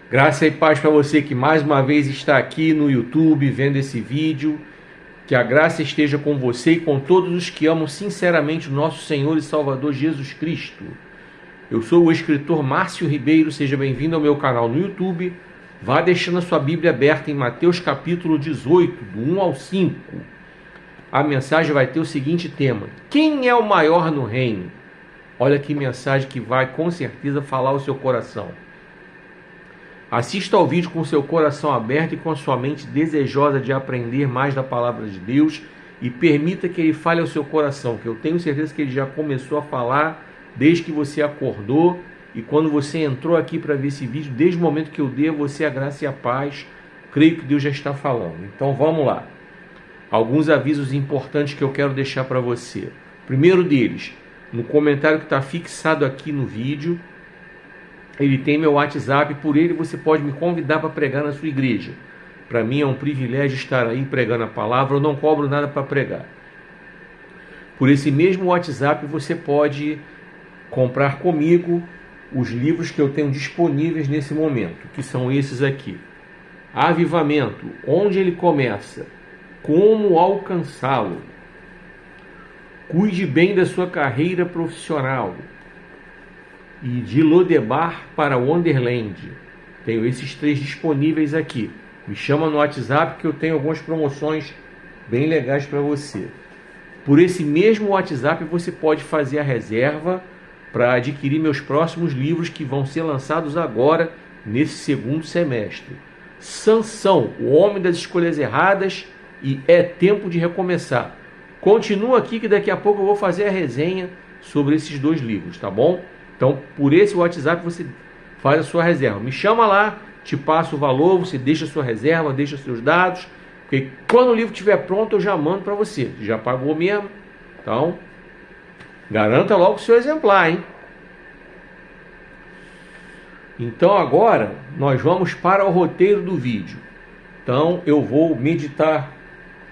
Graça e paz para você que mais uma vez está aqui no YouTube vendo esse vídeo. Que a graça esteja com você e com todos os que amam sinceramente o nosso Senhor e Salvador Jesus Cristo. Eu sou o escritor Márcio Ribeiro, seja bem-vindo ao meu canal no YouTube. Vá deixando a sua Bíblia aberta em Mateus capítulo 18, do 1 ao 5. A mensagem vai ter o seguinte tema: quem é o maior no reino? Olha que mensagem que vai com certeza falar ao seu coração. Assista ao vídeo com seu coração aberto e com a sua mente desejosa de aprender mais da palavra de Deus e permita que ele fale ao seu coração, que eu tenho certeza que ele já começou a falar desde que você acordou e quando você entrou aqui para ver esse vídeo, desde o momento que eu dei a você a graça e a paz, creio que Deus já está falando. Então vamos lá. Alguns avisos importantes que eu quero deixar para você. Primeiro deles, no comentário que está fixado aqui no vídeo, ele tem meu WhatsApp, por ele você pode me convidar para pregar na sua igreja. Para mim é um privilégio estar aí pregando a palavra, eu não cobro nada para pregar. Por esse mesmo WhatsApp você pode comprar comigo os livros que eu tenho disponíveis nesse momento, que são esses aqui. Avivamento, onde ele começa, como alcançá-lo, cuide bem da sua carreira profissional, e de Lodebar para Wonderland. Tenho esses três disponíveis aqui. Me chama no WhatsApp que eu tenho algumas promoções bem legais para você. Por esse mesmo WhatsApp você pode fazer a reserva para adquirir meus próximos livros que vão ser lançados agora nesse segundo semestre. Sansão, o homem das escolhas erradas e é tempo de recomeçar. Continua aqui que daqui a pouco eu vou fazer a resenha sobre esses dois livros, tá bom? Então, por esse WhatsApp você faz a sua reserva. Me chama lá, te passo o valor, você deixa a sua reserva, deixa seus dados, porque quando o livro estiver pronto eu já mando para você. Já pagou mesmo? Então, garanta logo o seu exemplar, hein? Então agora nós vamos para o roteiro do vídeo. Então eu vou meditar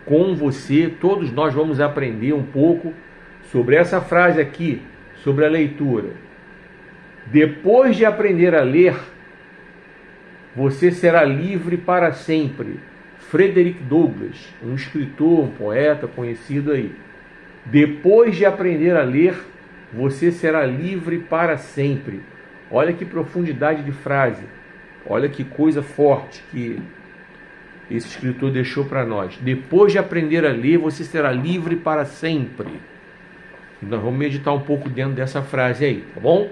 com você, todos nós vamos aprender um pouco sobre essa frase aqui, sobre a leitura. Depois de aprender a ler, você será livre para sempre. Frederick Douglass, um escritor, um poeta conhecido aí. Depois de aprender a ler, você será livre para sempre. Olha que profundidade de frase. Olha que coisa forte que esse escritor deixou para nós. Depois de aprender a ler, você será livre para sempre. Nós vamos meditar um pouco dentro dessa frase aí, tá bom?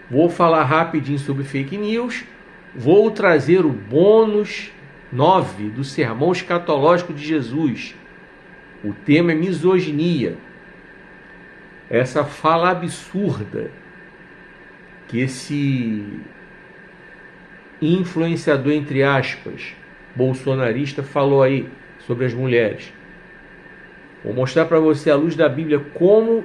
Vou falar rapidinho sobre fake news. Vou trazer o bônus 9 do Sermão Escatológico de Jesus. O tema é misoginia. Essa fala absurda que esse influenciador, entre aspas, bolsonarista falou aí sobre as mulheres. Vou mostrar para você à luz da Bíblia como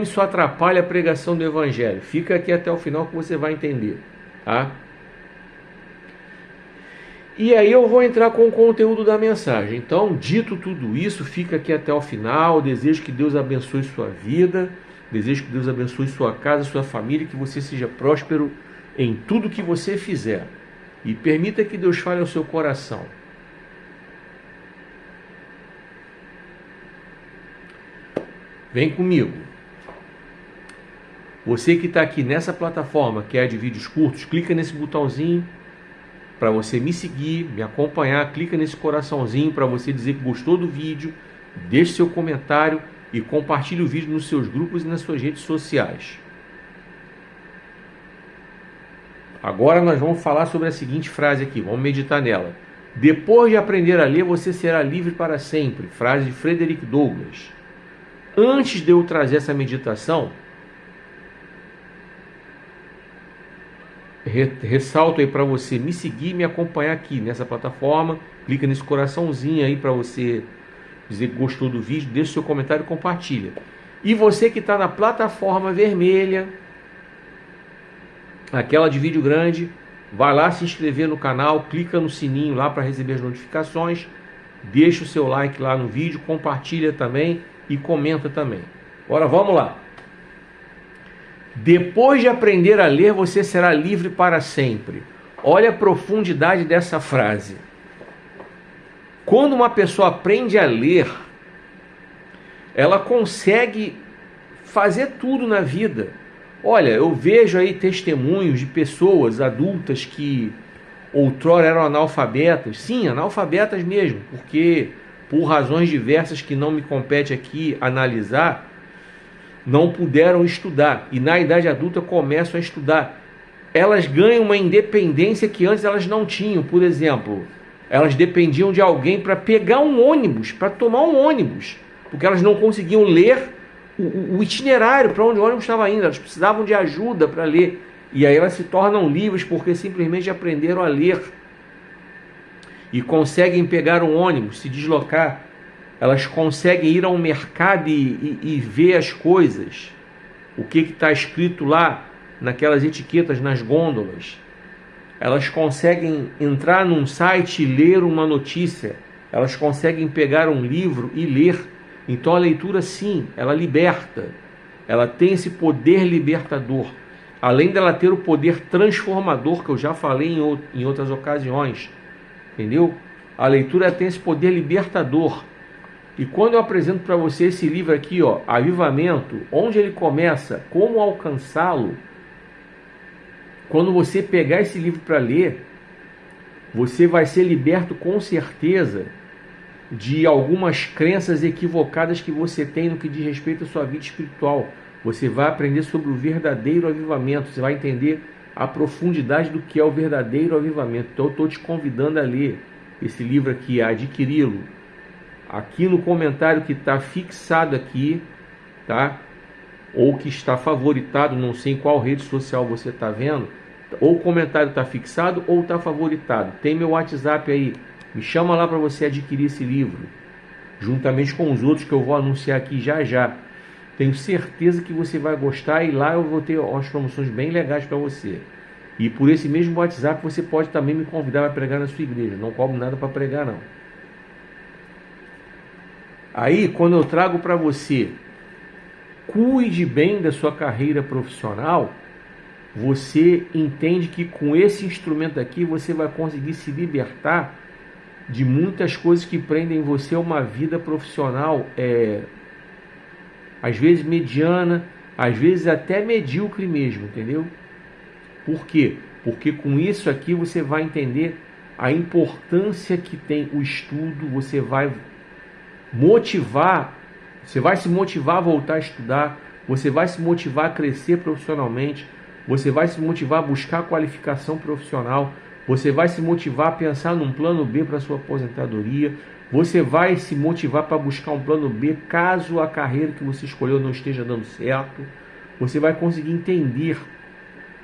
isso atrapalha a pregação do Evangelho. Fica aqui até o final que você vai entender, tá? E aí eu vou entrar com o conteúdo da mensagem. Então, dito tudo isso, fica aqui até o final. Desejo que Deus abençoe sua vida, desejo que Deus abençoe sua casa, sua família, que você seja próspero em tudo que você fizer. E permita que Deus fale ao seu coração. Vem comigo. Você que está aqui nessa plataforma, que é a de vídeos curtos, clica nesse botãozinho para você me seguir, me acompanhar. Clica nesse coraçãozinho para você dizer que gostou do vídeo, deixe seu comentário e compartilhe o vídeo nos seus grupos e nas suas redes sociais. Agora nós vamos falar sobre a seguinte frase aqui, vamos meditar nela. Depois de aprender a ler, você será livre para sempre. Frase de Frederick Douglass. Antes de eu trazer essa meditação, ressalto aí para você me seguir e me acompanhar aqui nessa plataforma. Clica nesse coraçãozinho aí para você dizer que gostou do vídeo, deixa seu comentário e compartilha. E você que está na plataforma vermelha, aquela de vídeo grande, vai lá se inscrever no canal, clica no sininho lá para receber as notificações, deixa o seu like lá no vídeo, compartilha também e comenta também. Agora vamos lá. Depois de aprender a ler, você será livre para sempre. Olha a profundidade dessa frase. Quando uma pessoa aprende a ler, ela consegue fazer tudo na vida. Olha, eu vejo aí testemunhos de pessoas adultas que outrora eram analfabetas. Sim, analfabetas mesmo, porque por razões diversas que não me compete aqui analisar, não puderam estudar. E na idade adulta começam a estudar. Elas ganham uma independência que antes elas não tinham. Por exemplo, elas dependiam de alguém para pegar um ônibus, para tomar um ônibus, porque elas não conseguiam ler o itinerário para onde o ônibus estava indo. Elas precisavam de ajuda para ler. E aí elas se tornam livres porque simplesmente aprenderam a ler. E conseguem pegar um ônibus, se deslocar. Elas conseguem ir ao mercado e ver as coisas. O que está escrito lá naquelas etiquetas, nas gôndolas. Elas conseguem entrar num site e ler uma notícia. Elas conseguem pegar um livro e ler. Então a leitura, sim, ela liberta. Ela tem esse poder libertador. Além dela ter o poder transformador, que eu já falei em outras ocasiões. Entendeu? A leitura tem esse poder libertador. E quando eu apresento para você esse livro aqui, ó, Avivamento, onde ele começa, como alcançá-lo, quando você pegar esse livro para ler, você vai ser liberto com certeza de algumas crenças equivocadas que você tem no que diz respeito à sua vida espiritual. Você vai aprender sobre o verdadeiro avivamento, você vai entender a profundidade do que é o verdadeiro avivamento. Então eu estou te convidando a ler esse livro aqui, a adquiri-lo. Aqui no comentário que está fixado aqui, tá? Ou que está favoritado, não sei em qual rede social você está vendo, ou o comentário está fixado ou está favoritado. Tem meu WhatsApp aí, me chama lá para você adquirir esse livro, juntamente com os outros que eu vou anunciar aqui já já. Tenho certeza que você vai gostar e lá eu vou ter umas promoções bem legais para você. E por esse mesmo WhatsApp você pode também me convidar para pregar na sua igreja, não cobro nada para pregar não. Aí, quando eu trago para você, cuide bem da sua carreira profissional, você entende que com esse instrumento aqui você vai conseguir se libertar de muitas coisas que prendem você a uma vida profissional, às vezes mediana, às vezes até medíocre mesmo, entendeu? Por quê? Porque com isso aqui você vai entender a importância que tem o estudo, você vai se motivar a voltar a estudar, você vai se motivar a crescer profissionalmente, você vai se motivar a buscar qualificação profissional, você vai se motivar a pensar num plano B para sua aposentadoria, você vai se motivar para buscar um plano B caso a carreira que você escolheu não esteja dando certo. Você vai conseguir entender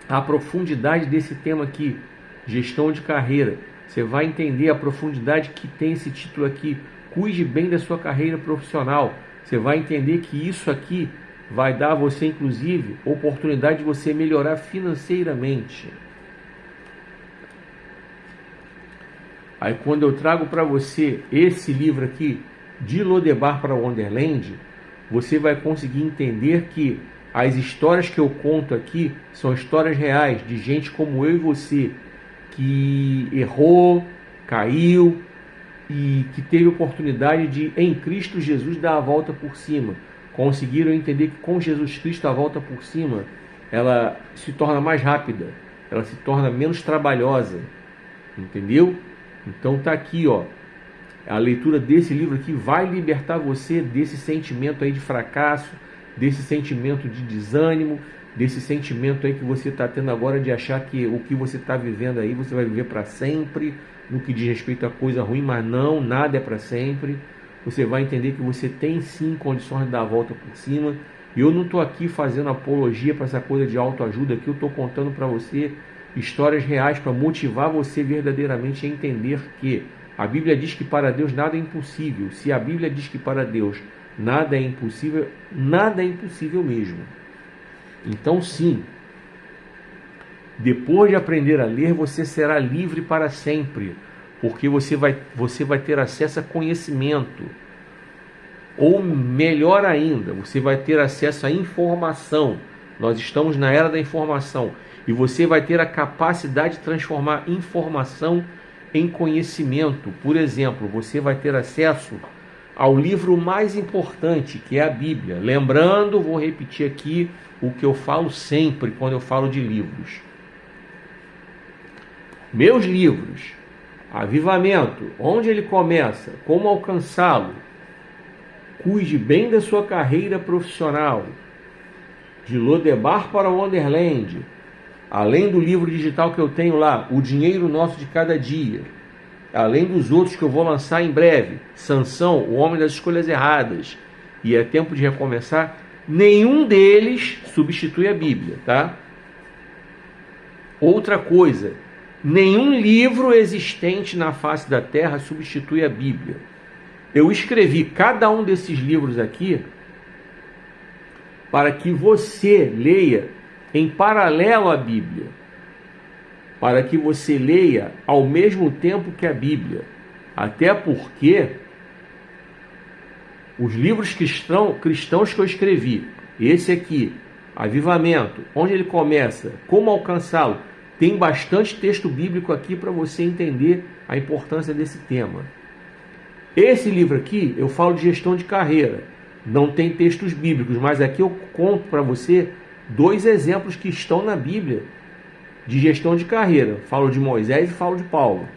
a profundidade desse tema aqui, gestão de carreira. Você vai entender a profundidade que tem esse título aqui, cuide bem da sua carreira profissional. Você vai entender que isso aqui vai dar a você, inclusive, oportunidade de você melhorar financeiramente. Aí quando eu trago para você esse livro aqui, de Lodebar para Wonderland, você vai conseguir entender que as histórias que eu conto aqui são histórias reais, de gente como eu e você, que errou, caiu e que teve oportunidade de, em Cristo Jesus, dar a volta por cima. Conseguiram entender que com Jesus Cristo a volta por cima, ela se torna mais rápida, ela se torna menos trabalhosa, entendeu? Então tá aqui, ó, a leitura desse livro aqui vai libertar você desse sentimento aí de fracasso, desse sentimento de desânimo, desse sentimento aí que você está tendo agora de achar que o que você está vivendo aí você vai viver para sempre, no que diz respeito a coisa ruim, mas não, nada é para sempre. Você vai entender que você tem sim condições de dar a volta por cima. E eu não estou aqui fazendo apologia para essa coisa de autoajuda aqui, eu estou contando para você histórias reais para motivar você verdadeiramente a entender que a Bíblia diz que para Deus nada é impossível. Se a Bíblia diz que para Deus nada é impossível mesmo. Então sim, depois de aprender a ler, você será livre para sempre, porque você vai ter acesso a conhecimento. Ou melhor ainda, você vai ter acesso à informação. Nós estamos na era da informação e você vai ter a capacidade de transformar informação em conhecimento. Por exemplo, você vai ter acesso ao livro mais importante, que é a Bíblia. Lembrando, vou repetir aqui o que eu falo sempre quando eu falo de livros. Meus livros, Avivamento, onde ele começa, como alcançá-lo, cuide bem da sua carreira profissional, de Lodebar para Wonderland, além do livro digital que eu tenho lá, O Dinheiro Nosso de Cada Dia, além dos outros que eu vou lançar em breve, Sansão, o Homem das Escolhas Erradas, e É Tempo de Recomeçar, nenhum deles substitui a Bíblia, tá? Outra coisa, nenhum livro existente na face da terra substitui a Bíblia. Eu escrevi cada um desses livros aqui para que você leia em paralelo à Bíblia, para que você leia ao mesmo tempo que a Bíblia, até porque os livros cristãos que eu escrevi, esse aqui, Avivamento, onde ele começa, como alcançá-lo, tem bastante texto bíblico aqui para você entender a importância desse tema. Esse livro aqui, eu falo de gestão de carreira, não tem textos bíblicos, mas aqui eu conto para você 2 exemplos que estão na Bíblia de gestão de carreira. Falo de Moisés e falo de Paulo,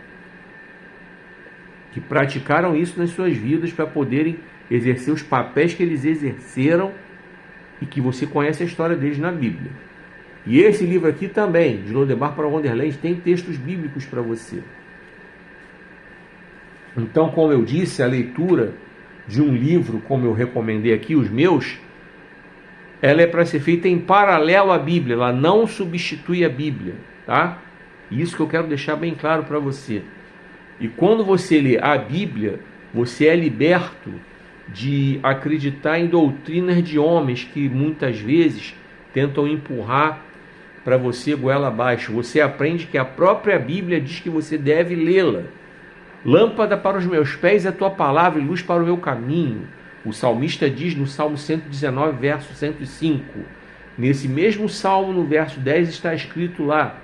que praticaram isso nas suas vidas para poderem exercer os papéis que eles exerceram e que você conhece a história deles na Bíblia. E esse livro aqui também, de Lodebar para Wonderland, tem textos bíblicos para você. Então, como eu disse, a leitura de um livro, como eu recomendei aqui, os meus, ela é para ser feita em paralelo à Bíblia, ela não substitui a Bíblia, tá? Isso que eu quero deixar bem claro para você. E quando você lê a Bíblia, você é liberto de acreditar em doutrinas de homens que muitas vezes tentam empurrar para você goela abaixo. Você aprende que a própria Bíblia diz que você deve lê-la. Lâmpada para os meus pés é a tua palavra e luz para o meu caminho. O salmista diz no Salmo 119, verso 105. Nesse mesmo salmo, no verso 10, está escrito lá: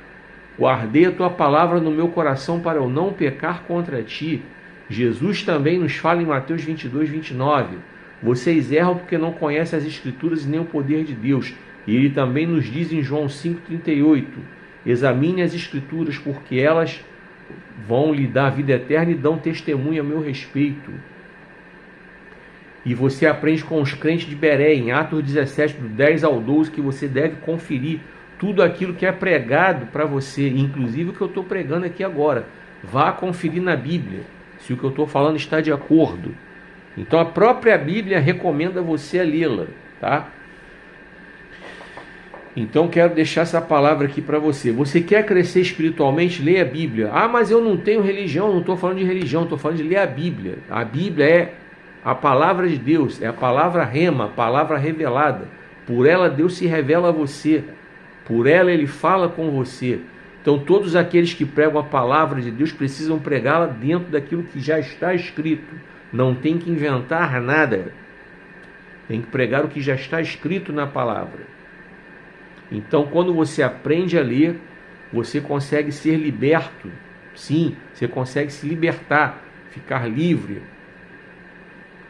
guardei a tua palavra no meu coração para eu não pecar contra ti. Jesus também nos fala em Mateus 22, 29. Vocês erram porque não conhecem as Escrituras e nem o poder de Deus. E ele também nos diz em João 5,38. Examine as Escrituras, porque elas vão lhe dar vida eterna e dão testemunho a meu respeito. E você aprende com os crentes de Beré, em Atos 17, do 10 ao 12, que você deve conferir tudo aquilo que é pregado para você, inclusive o que eu estou pregando aqui agora. Vá conferir na Bíblia, se o que eu estou falando está de acordo. Então a própria Bíblia recomenda você a lê-la, tá? Então quero deixar essa palavra aqui para você. Você quer crescer espiritualmente? Leia a Bíblia. Ah, mas eu não tenho religião. Não estou falando de religião, estou falando de ler a Bíblia. A Bíblia é a palavra de Deus, é a palavra rema, a palavra revelada. Por ela Deus se revela a você. Por ela Ele fala com você. Então todos aqueles que pregam a palavra de Deus precisam pregá-la dentro daquilo que já está escrito. Não tem que inventar nada. Tem que pregar o que já está escrito na palavra. Então, quando você aprende a ler, você consegue ser liberto. Sim, você consegue se libertar, ficar livre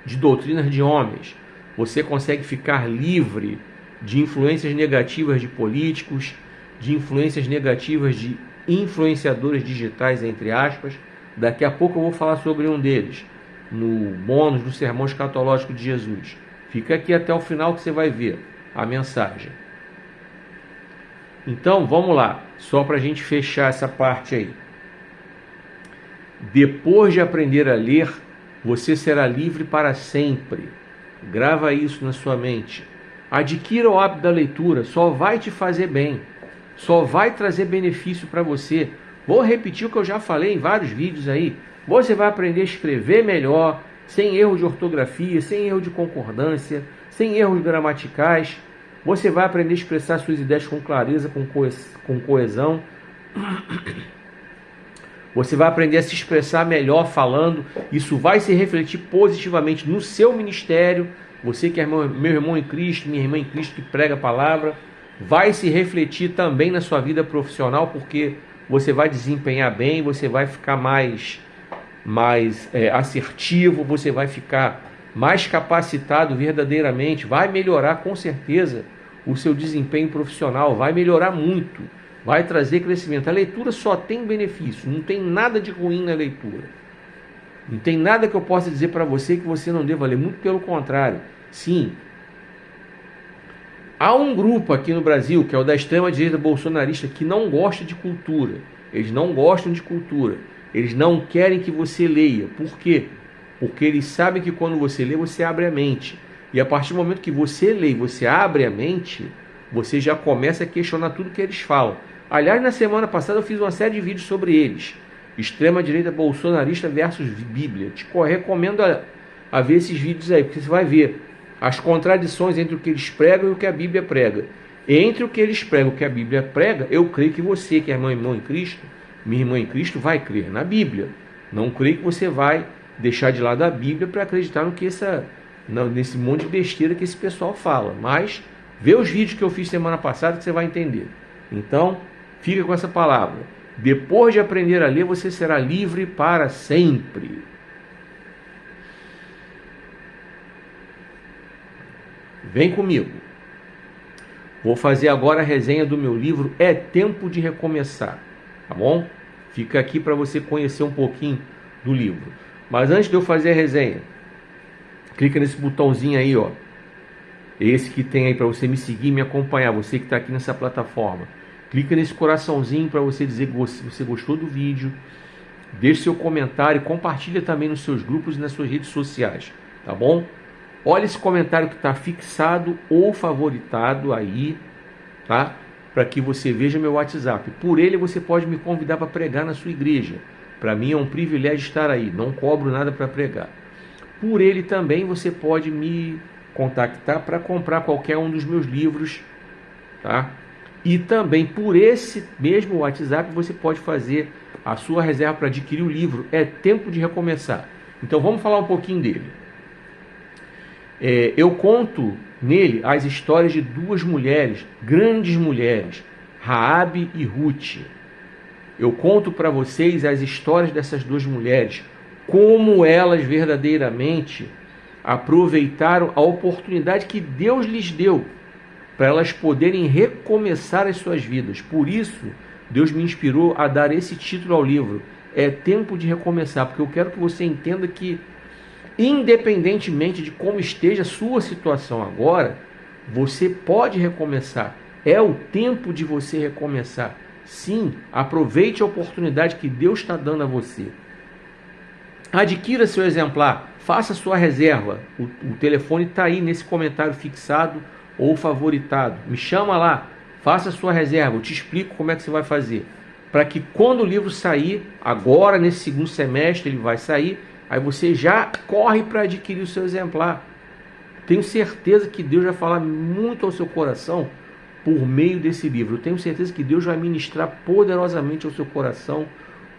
de doutrinas de homens. Você consegue ficar livre de influências negativas de políticos, de influências negativas de influenciadores digitais, entre aspas. Daqui a pouco eu vou falar sobre um deles, no bônus do Sermão Escatológico de Jesus. Fica aqui até o final que você vai ver a mensagem. Então, vamos lá, só para a gente fechar essa parte aí. Depois de aprender a ler, você será livre para sempre. Grava isso na sua mente. Adquira o hábito da leitura, só vai te fazer bem, só vai trazer benefício para você. Vou repetir o que eu já falei em vários vídeos aí. Você vai aprender a escrever melhor, sem erro de ortografia, sem erro de concordância, sem erros gramaticais. Você vai aprender a expressar suas ideias com clareza, com coesão. Você vai aprender a se expressar melhor falando. Isso vai se refletir positivamente no seu ministério. Você que é meu irmão em Cristo, minha irmã em Cristo, que prega a palavra, vai se refletir também na sua vida profissional, porque você vai desempenhar bem, você vai ficar mais assertivo, você vai ficar mais capacitado verdadeiramente, vai melhorar com certeza o seu desempenho profissional, vai melhorar muito, vai trazer crescimento. A leitura só tem benefício, não tem nada de ruim na leitura. Não tem nada que eu possa dizer para você que você não deva ler, muito pelo contrário. Sim, há um grupo aqui no Brasil, que é o da extrema-direita bolsonarista, que não gosta de cultura. Eles não gostam de cultura. Eles não querem que você leia. Por quê? Porque eles sabem que quando você lê, você abre a mente. E a partir do momento que você lê e você abre a mente, você já começa a questionar tudo que eles falam. Aliás, na semana passada eu fiz uma série de vídeos sobre eles. Extrema-direita bolsonarista versus Bíblia. Te recomendo a ver esses vídeos aí, porque você vai ver as contradições entre o que eles pregam e o que a Bíblia prega. Entre o que eles pregam e o que a Bíblia prega, eu creio que você, que é irmão em Cristo, minha irmã em Cristo, vai crer na Bíblia. Não creio que você vai deixar de lado a Bíblia para acreditar nesse monte de besteira que esse pessoal fala. Mas vê os vídeos que eu fiz semana passada que você vai entender. Então, fica com essa palavra. Depois de aprender a ler, você será livre para sempre. Vem comigo. Vou fazer agora a resenha do meu livro É Tempo de Recomeçar. Tá bom? Fica aqui para você conhecer um pouquinho do livro. Mas antes de eu fazer a resenha, clica nesse botãozinho aí, ó. Esse que tem aí para você me seguir e me acompanhar. Você que está aqui nessa plataforma. Clica nesse coraçãozinho para você dizer que você gostou do vídeo. Deixe seu comentário. Compartilha também nos seus grupos e nas suas redes sociais. Tá bom? Olha esse comentário que está fixado ou favoritado aí, tá? Para que você veja meu WhatsApp. Por ele você pode me convidar para pregar na sua igreja. Para mim é um privilégio estar aí. Não cobro nada para pregar. Por ele também você pode me contactar para comprar qualquer um dos meus livros, tá? E também por esse mesmo WhatsApp você pode fazer a sua reserva para adquirir o livro É Tempo de Recomeçar. Então vamos falar um pouquinho dele. Eu conto nele as histórias de duas mulheres, grandes mulheres, Raabe e Ruth. Eu conto para vocês as histórias dessas duas mulheres, como elas verdadeiramente aproveitaram a oportunidade que Deus lhes deu para elas poderem recomeçar as suas vidas. Por isso, Deus me inspirou a dar esse título ao livro, É Tempo de Recomeçar, porque eu quero que você entenda que, independentemente de como esteja a sua situação agora, você pode recomeçar. É o tempo de você recomeçar. Sim, aproveite a oportunidade que Deus está dando a você. Adquira seu exemplar, faça sua reserva. O telefone está aí nesse comentário fixado ou favoritado. Me chama lá, faça sua reserva, eu te explico como é que você vai fazer. Para que quando o livro sair, agora nesse segundo semestre ele vai sair, aí você já corre para adquirir o seu exemplar. Tenho certeza que Deus vai falar muito ao seu coração por meio desse livro. Eu tenho certeza que Deus vai ministrar poderosamente ao seu coração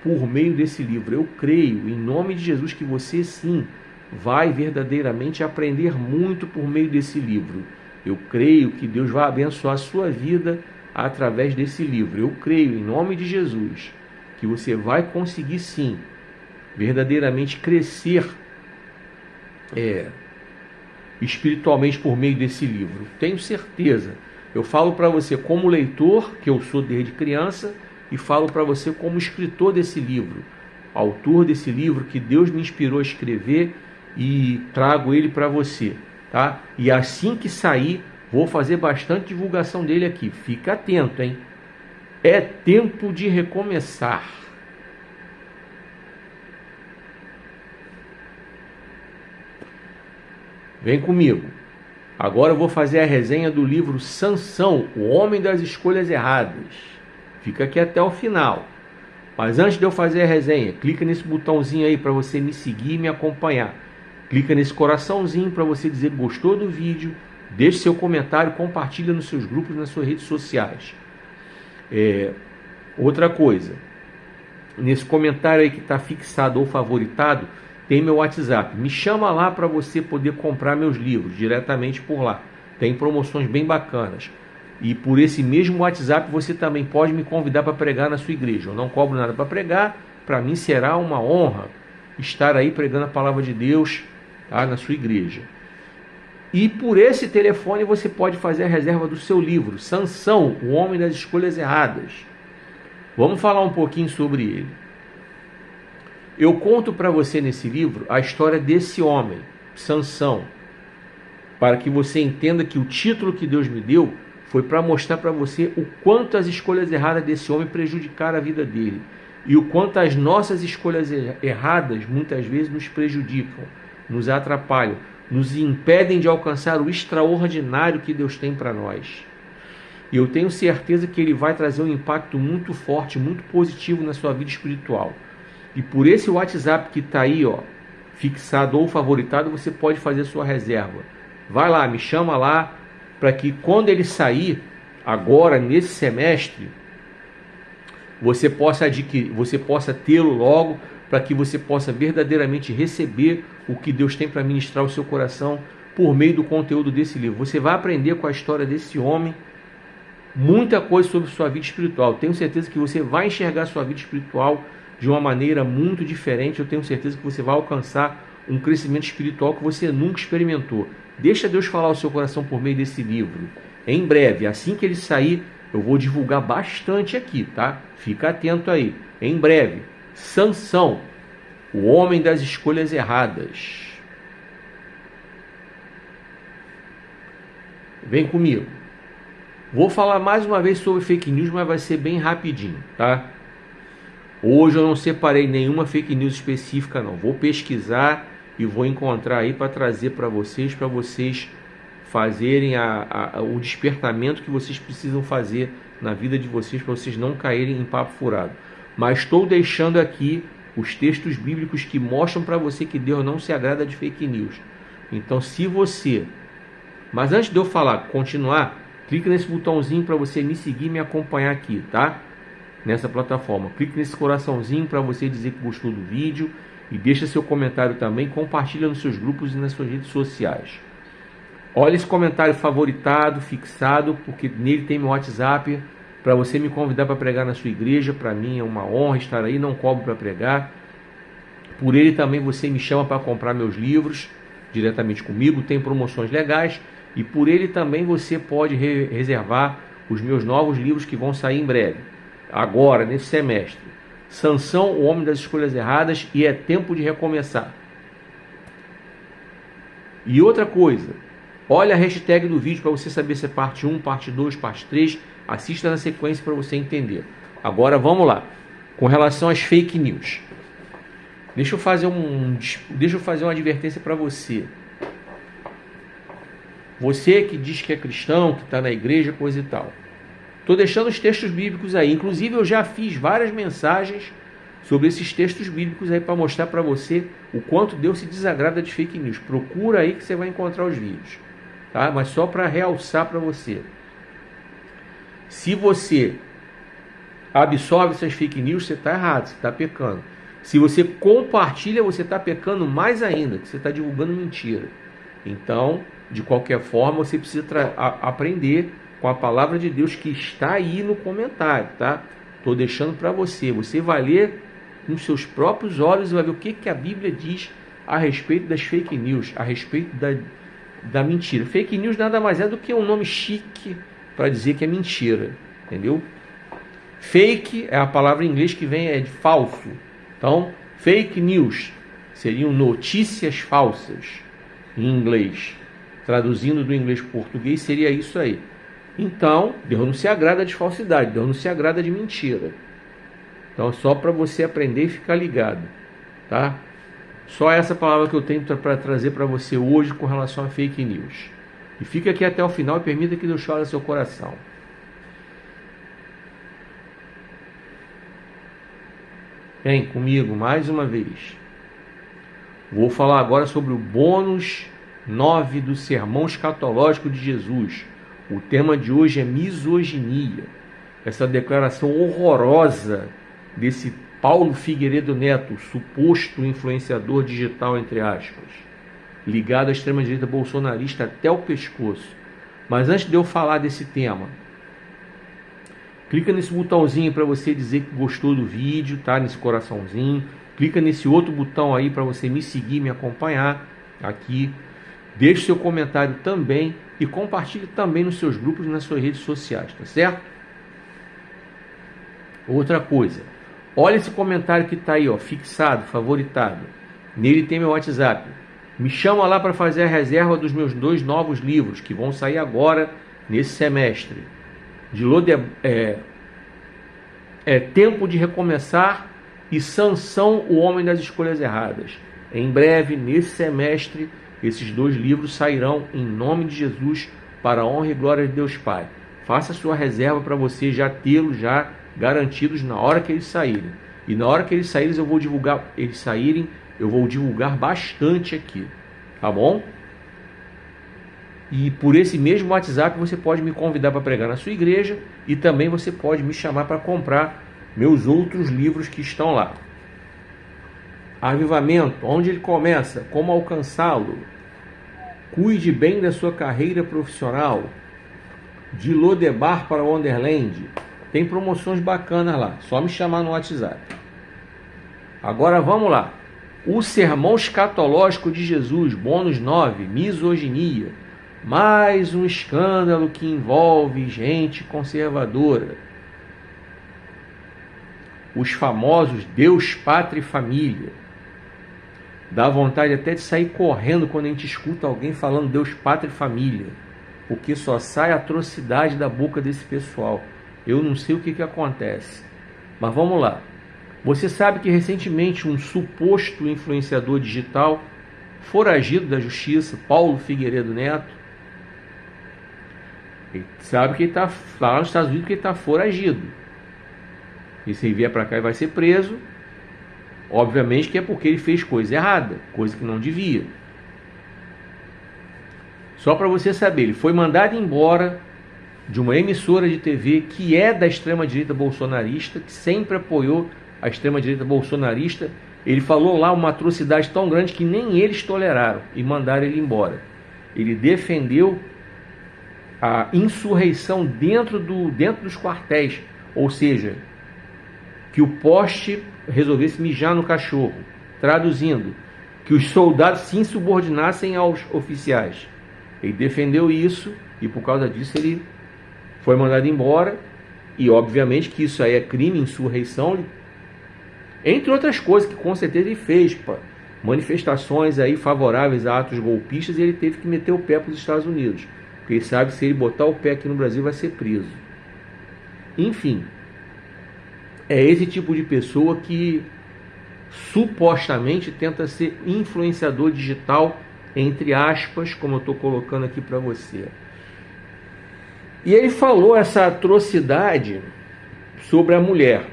por meio desse livro. Eu creio, em nome de Jesus, que você sim vai verdadeiramente aprender muito por meio desse livro. Eu creio que Deus vai abençoar a sua vida através desse livro. Eu creio, em nome de Jesus, que você vai conseguir sim verdadeiramente crescer espiritualmente por meio desse livro. Tenho certeza. Eu falo para você como leitor, que eu sou desde criança, e falo para você como escritor desse livro, autor desse livro que Deus me inspirou a escrever, e trago ele para você, tá? E assim que sair, vou fazer bastante divulgação dele aqui. Fica atento, hein? É tempo de recomeçar. Vem comigo. Agora eu vou fazer a resenha do livro Sansão, o Homem das Escolhas Erradas. Fica aqui até o final. Mas antes de eu fazer a resenha, clica nesse botãozinho aí para você me seguir e me acompanhar. Clica nesse coraçãozinho para você dizer que gostou do vídeo. Deixe seu comentário, compartilha nos seus grupos, nas suas redes sociais. Outra coisa, nesse comentário aí que está fixado ou favoritado, tem meu WhatsApp. Me chama lá para você poder comprar meus livros diretamente por lá. Tem promoções bem bacanas. E por esse mesmo WhatsApp você também pode me convidar para pregar na sua igreja. Eu não cobro nada para pregar, para mim será uma honra estar aí pregando a palavra de Deus, tá, na sua igreja. E por esse telefone você pode fazer a reserva do seu livro, Sansão, o homem das escolhas erradas. Vamos falar um pouquinho sobre ele. Eu conto para você nesse livro a história desse homem, Sansão, para que você entenda que o título que Deus me deu foi para mostrar para você o quanto as escolhas erradas desse homem prejudicaram a vida dele e o quanto as nossas escolhas erradas muitas vezes nos prejudicam, nos atrapalham, nos impedem de alcançar o extraordinário que Deus tem para nós. E eu tenho certeza que ele vai trazer um impacto muito forte, muito positivo na sua vida espiritual. E por esse WhatsApp que está aí, ó, fixado ou favoritado, você pode fazer sua reserva. Vai lá, me chama lá, para que quando ele sair, agora, nesse semestre, você possa adquirir, você possa tê-lo logo, para que você possa verdadeiramente receber o que Deus tem para ministrar ao seu coração por meio do conteúdo desse livro. Você vai aprender com a história desse homem muita coisa sobre sua vida espiritual. Tenho certeza que você vai enxergar sua vida espiritual de uma maneira muito diferente. Eu tenho certeza que você vai alcançar um crescimento espiritual que você nunca experimentou. Deixa Deus falar ao seu coração por meio desse livro. Em breve, assim que ele sair, eu vou divulgar bastante aqui, tá? Fica atento aí. Em breve, Sansão, o homem das escolhas erradas. Vem comigo. Vou falar mais uma vez sobre fake news, mas vai ser bem rapidinho, tá? Hoje eu não separei nenhuma fake news específica, não. Vou pesquisar e vou encontrar aí para trazer para vocês fazerem o despertamento que vocês precisam fazer na vida de vocês, para vocês não caírem em papo furado. Mas estou deixando aqui os textos bíblicos que mostram para você que Deus não se agrada de fake news. Então, se você... Mas antes de eu falar, continuar, clique nesse botãozinho para você me seguir e me acompanhar aqui, tá? Nessa plataforma. Clique nesse coraçãozinho para você dizer que gostou do vídeo e deixa seu comentário também, compartilha nos seus grupos e nas suas redes sociais. Olha esse comentário favoritado, fixado, porque nele tem meu WhatsApp, para você me convidar para pregar na sua igreja. Para mim é uma honra estar aí, não cobro para pregar. Por ele também você me chama para comprar meus livros diretamente comigo, tem promoções legais. E por ele também você pode reservar os meus novos livros que vão sair em breve. Agora, nesse semestre. Sansão, o homem das escolhas erradas, e é tempo de recomeçar. E outra coisa, olha a hashtag do vídeo para você saber se é parte 1, parte 2, parte 3. Assista na sequência para você entender. Agora vamos lá. Com relação às fake news. Deixa eu fazer uma advertência para você. Você que diz que é cristão, que está na igreja, coisa e tal. Estou deixando os textos bíblicos aí. Inclusive eu já fiz várias mensagens sobre esses textos bíblicos aí para mostrar para você o quanto Deus se desagrada de fake news. Procura aí que você vai encontrar os vídeos. Tá? Mas só para realçar para você. Se você absorve essas fake news, você está errado, você está pecando. Se você compartilha, você está pecando mais ainda, que você está divulgando mentira. Então, de qualquer forma, você precisa aprender com a palavra de Deus que está aí no comentário, tá? Estou deixando para você. Você vai ler com seus próprios olhos e vai ver o que a Bíblia diz a respeito das fake news, a respeito da mentira. Fake news nada mais é do que um nome chique para dizer que é mentira, entendeu? Fake é a palavra em inglês que vem de falso. Então, fake news seriam notícias falsas em inglês. Traduzindo do inglês para o português seria isso aí. Então, Deus não se agrada de falsidade, Deus não se agrada de mentira. Então, só para você aprender e ficar ligado, tá? Só essa palavra que eu tenho para trazer para você hoje com relação a fake news. E fica aqui até o final e permita que Deus fale ao seu coração. Vem comigo mais uma vez. Vou falar agora sobre o bônus 9 do Sermão Escatológico de Jesus. O tema de hoje é misoginia. Essa declaração horrorosa desse Paulo Figueiredo Neto, suposto influenciador digital, entre aspas, ligado à extrema-direita bolsonarista até o pescoço. Mas antes de eu falar desse tema, Clica nesse botãozinho para você dizer que gostou do vídeo, tá? Nesse coraçãozinho. Clica nesse outro botão aí para você me seguir, me acompanhar aqui. Deixe seu comentário também e compartilhe também nos seus grupos e nas suas redes sociais, tá certo? Outra coisa, olha esse comentário que está aí, ó, fixado, favoritado. Nele tem meu WhatsApp. Me chama lá para fazer a reserva dos meus 2 novos livros que vão sair agora nesse semestre. Tempo de Recomeçar e Sansão, o Homem das Escolhas Erradas. Em breve, nesse semestre, esses 2 livros sairão em nome de Jesus para a honra e glória de Deus Pai. Faça a sua reserva para você já tê-los já garantidos na hora que eles saírem. E na hora que eles saírem, eu vou divulgar bastante aqui, tá bom? E por esse mesmo WhatsApp você pode me convidar para pregar na sua igreja e também você pode me chamar para comprar meus outros livros que estão lá. Avivamento, onde ele começa, como alcançá-lo, cuide bem da sua carreira profissional, de Lodebar para Wonderland, tem promoções bacanas lá, só me chamar no WhatsApp. Agora vamos lá, o sermão escatológico de Jesus, bônus 9, misoginia, mais um escândalo que envolve gente conservadora. Os famosos Deus, Pátria e Família. Dá vontade até de sair correndo quando a gente escuta alguém falando Deus, Pátria e Família, porque só sai atrocidade da boca desse pessoal. Eu não sei o que acontece, mas vamos lá. Você sabe que recentemente um suposto influenciador digital, foragido da justiça, Paulo Figueiredo Neto, ele sabe que ele está lá nos Estados Unidos, que ele está foragido. E se ele vier para cá, ele vai ser preso. Obviamente que é porque ele fez coisa errada, coisa que não devia. Só para você saber, ele foi mandado embora de uma emissora de TV que é da extrema-direita bolsonarista, que sempre apoiou a extrema-direita bolsonarista. Ele falou lá uma atrocidade tão grande que nem eles toleraram e mandaram ele embora. Ele defendeu a insurreição dentro dos quartéis, ou seja, que o poste resolvesse mijar no cachorro, traduzindo, que os soldados se insubordinassem aos oficiais. Ele defendeu isso e por causa disso ele foi mandado embora, e obviamente que isso aí é crime, insurreição, entre outras coisas que com certeza ele fez, manifestações aí favoráveis a atos golpistas, e ele teve que meter o pé para os Estados Unidos, porque ele sabe que se ele botar o pé aqui no Brasil vai ser preso. Enfim, é esse tipo de pessoa que supostamente tenta ser influenciador digital, entre aspas, como eu estou colocando aqui para você. E ele falou essa atrocidade sobre a mulher,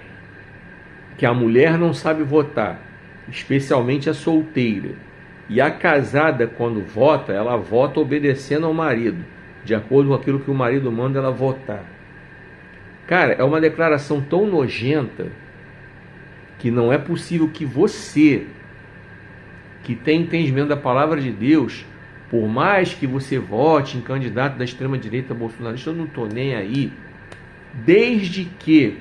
que a mulher não sabe votar, especialmente a solteira. E a casada, quando vota, ela vota obedecendo ao marido, de acordo com aquilo que o marido manda ela votar. Cara, é uma declaração tão nojenta que não é possível que você, que tem entendimento da palavra de Deus, por mais que você vote em candidato da extrema-direita bolsonarista, eu não estou nem aí, desde que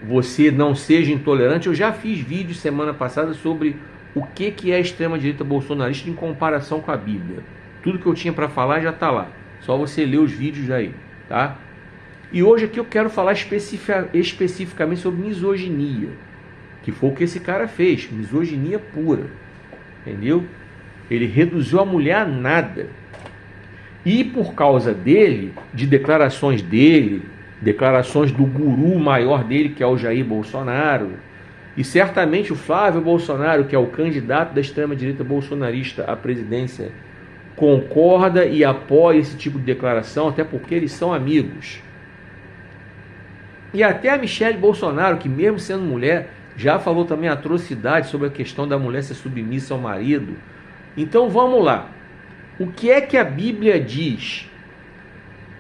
você não seja intolerante. Eu já fiz vídeo semana passada sobre o que é a extrema-direita bolsonarista em comparação com a Bíblia. Tudo que eu tinha para falar já está lá, só você ler os vídeos aí, tá? E hoje aqui eu quero falar especificamente sobre misoginia, que foi o que esse cara fez, misoginia pura, entendeu? Ele reduziu a mulher a nada. E por causa dele, de declarações dele, declarações do guru maior dele, que é o Jair Bolsonaro, e certamente o Flávio Bolsonaro, que é o candidato da extrema-direita bolsonarista à presidência, concorda e apoia esse tipo de declaração, até porque eles são amigos. E até a Michelle Bolsonaro, que mesmo sendo mulher, já falou também atrocidade sobre a questão da mulher ser submissa ao marido. Então vamos lá. O que é que a Bíblia diz?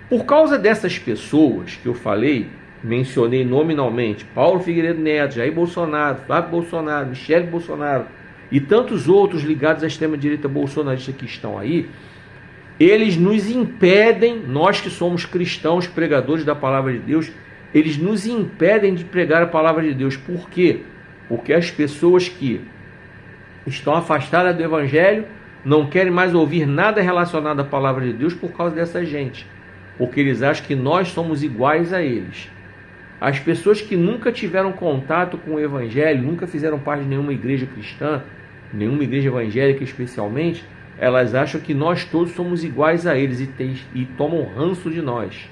Por causa dessas pessoas que eu falei, mencionei nominalmente, Paulo Figueiredo Neto, Jair Bolsonaro, Flávio Bolsonaro, Michelle Bolsonaro e tantos outros ligados à extrema-direita bolsonarista que estão aí, eles nos impedem, nós que somos cristãos, pregadores da palavra de Deus, eles nos impedem de pregar a palavra de Deus. Por quê? Porque as pessoas que estão afastadas do Evangelho não querem mais ouvir nada relacionado à palavra de Deus por causa dessa gente, porque eles acham que nós somos iguais a eles. As pessoas que nunca tiveram contato com o Evangelho, nunca fizeram parte de nenhuma igreja cristã, nenhuma igreja evangélica especialmente, elas acham que nós todos somos iguais a eles e tomam ranço de nós.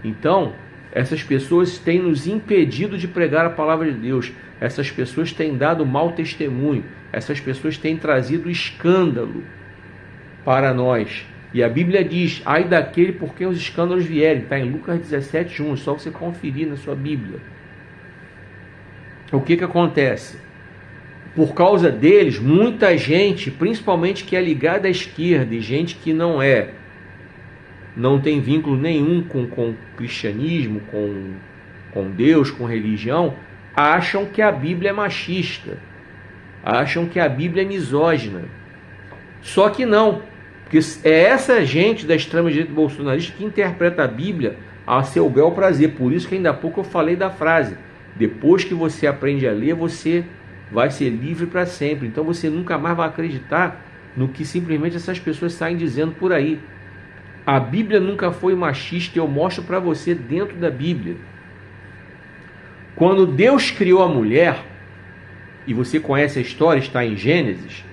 Então, essas pessoas têm nos impedido de pregar a palavra de Deus. Essas pessoas têm dado mau testemunho. Essas pessoas têm trazido escândalo para nós. E a Bíblia diz, ai daquele por quem os escândalos vierem. Está em Lucas 17:1, é só você conferir na sua Bíblia. O que acontece? Por causa deles, muita gente, principalmente que é ligada à esquerda e gente que não tem vínculo nenhum com cristianismo, com Deus, com religião, acham que a Bíblia é machista, acham que a Bíblia é misógina. Só que não, porque é essa gente da extrema-direita bolsonarista que interpreta a Bíblia a seu bel prazer. Por isso que ainda há pouco eu falei da frase, depois que você aprende a ler, você vai ser livre para sempre. Então você nunca mais vai acreditar no que simplesmente essas pessoas saem dizendo por aí. A Bíblia nunca foi machista, eu mostro para você dentro da Bíblia. Quando Deus criou a mulher, e você conhece a história, está em Gênesis,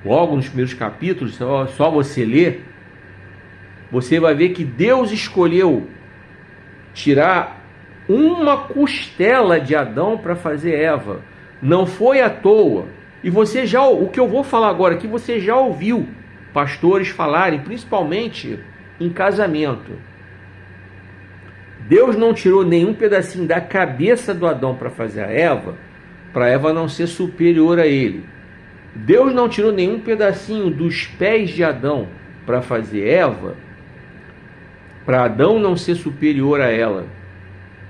logo nos primeiros capítulos, só você ler, você vai ver que Deus escolheu tirar uma costela de Adão para fazer Eva. Não foi à toa. E você o que eu vou falar agora aqui, você já ouviu pastores falarem, principalmente em casamento. Deus não tirou nenhum pedacinho da cabeça do Adão para fazer a Eva, para Eva não ser superior a ele. Deus não tirou nenhum pedacinho dos pés de Adão para fazer Eva, para Adão não ser superior a ela.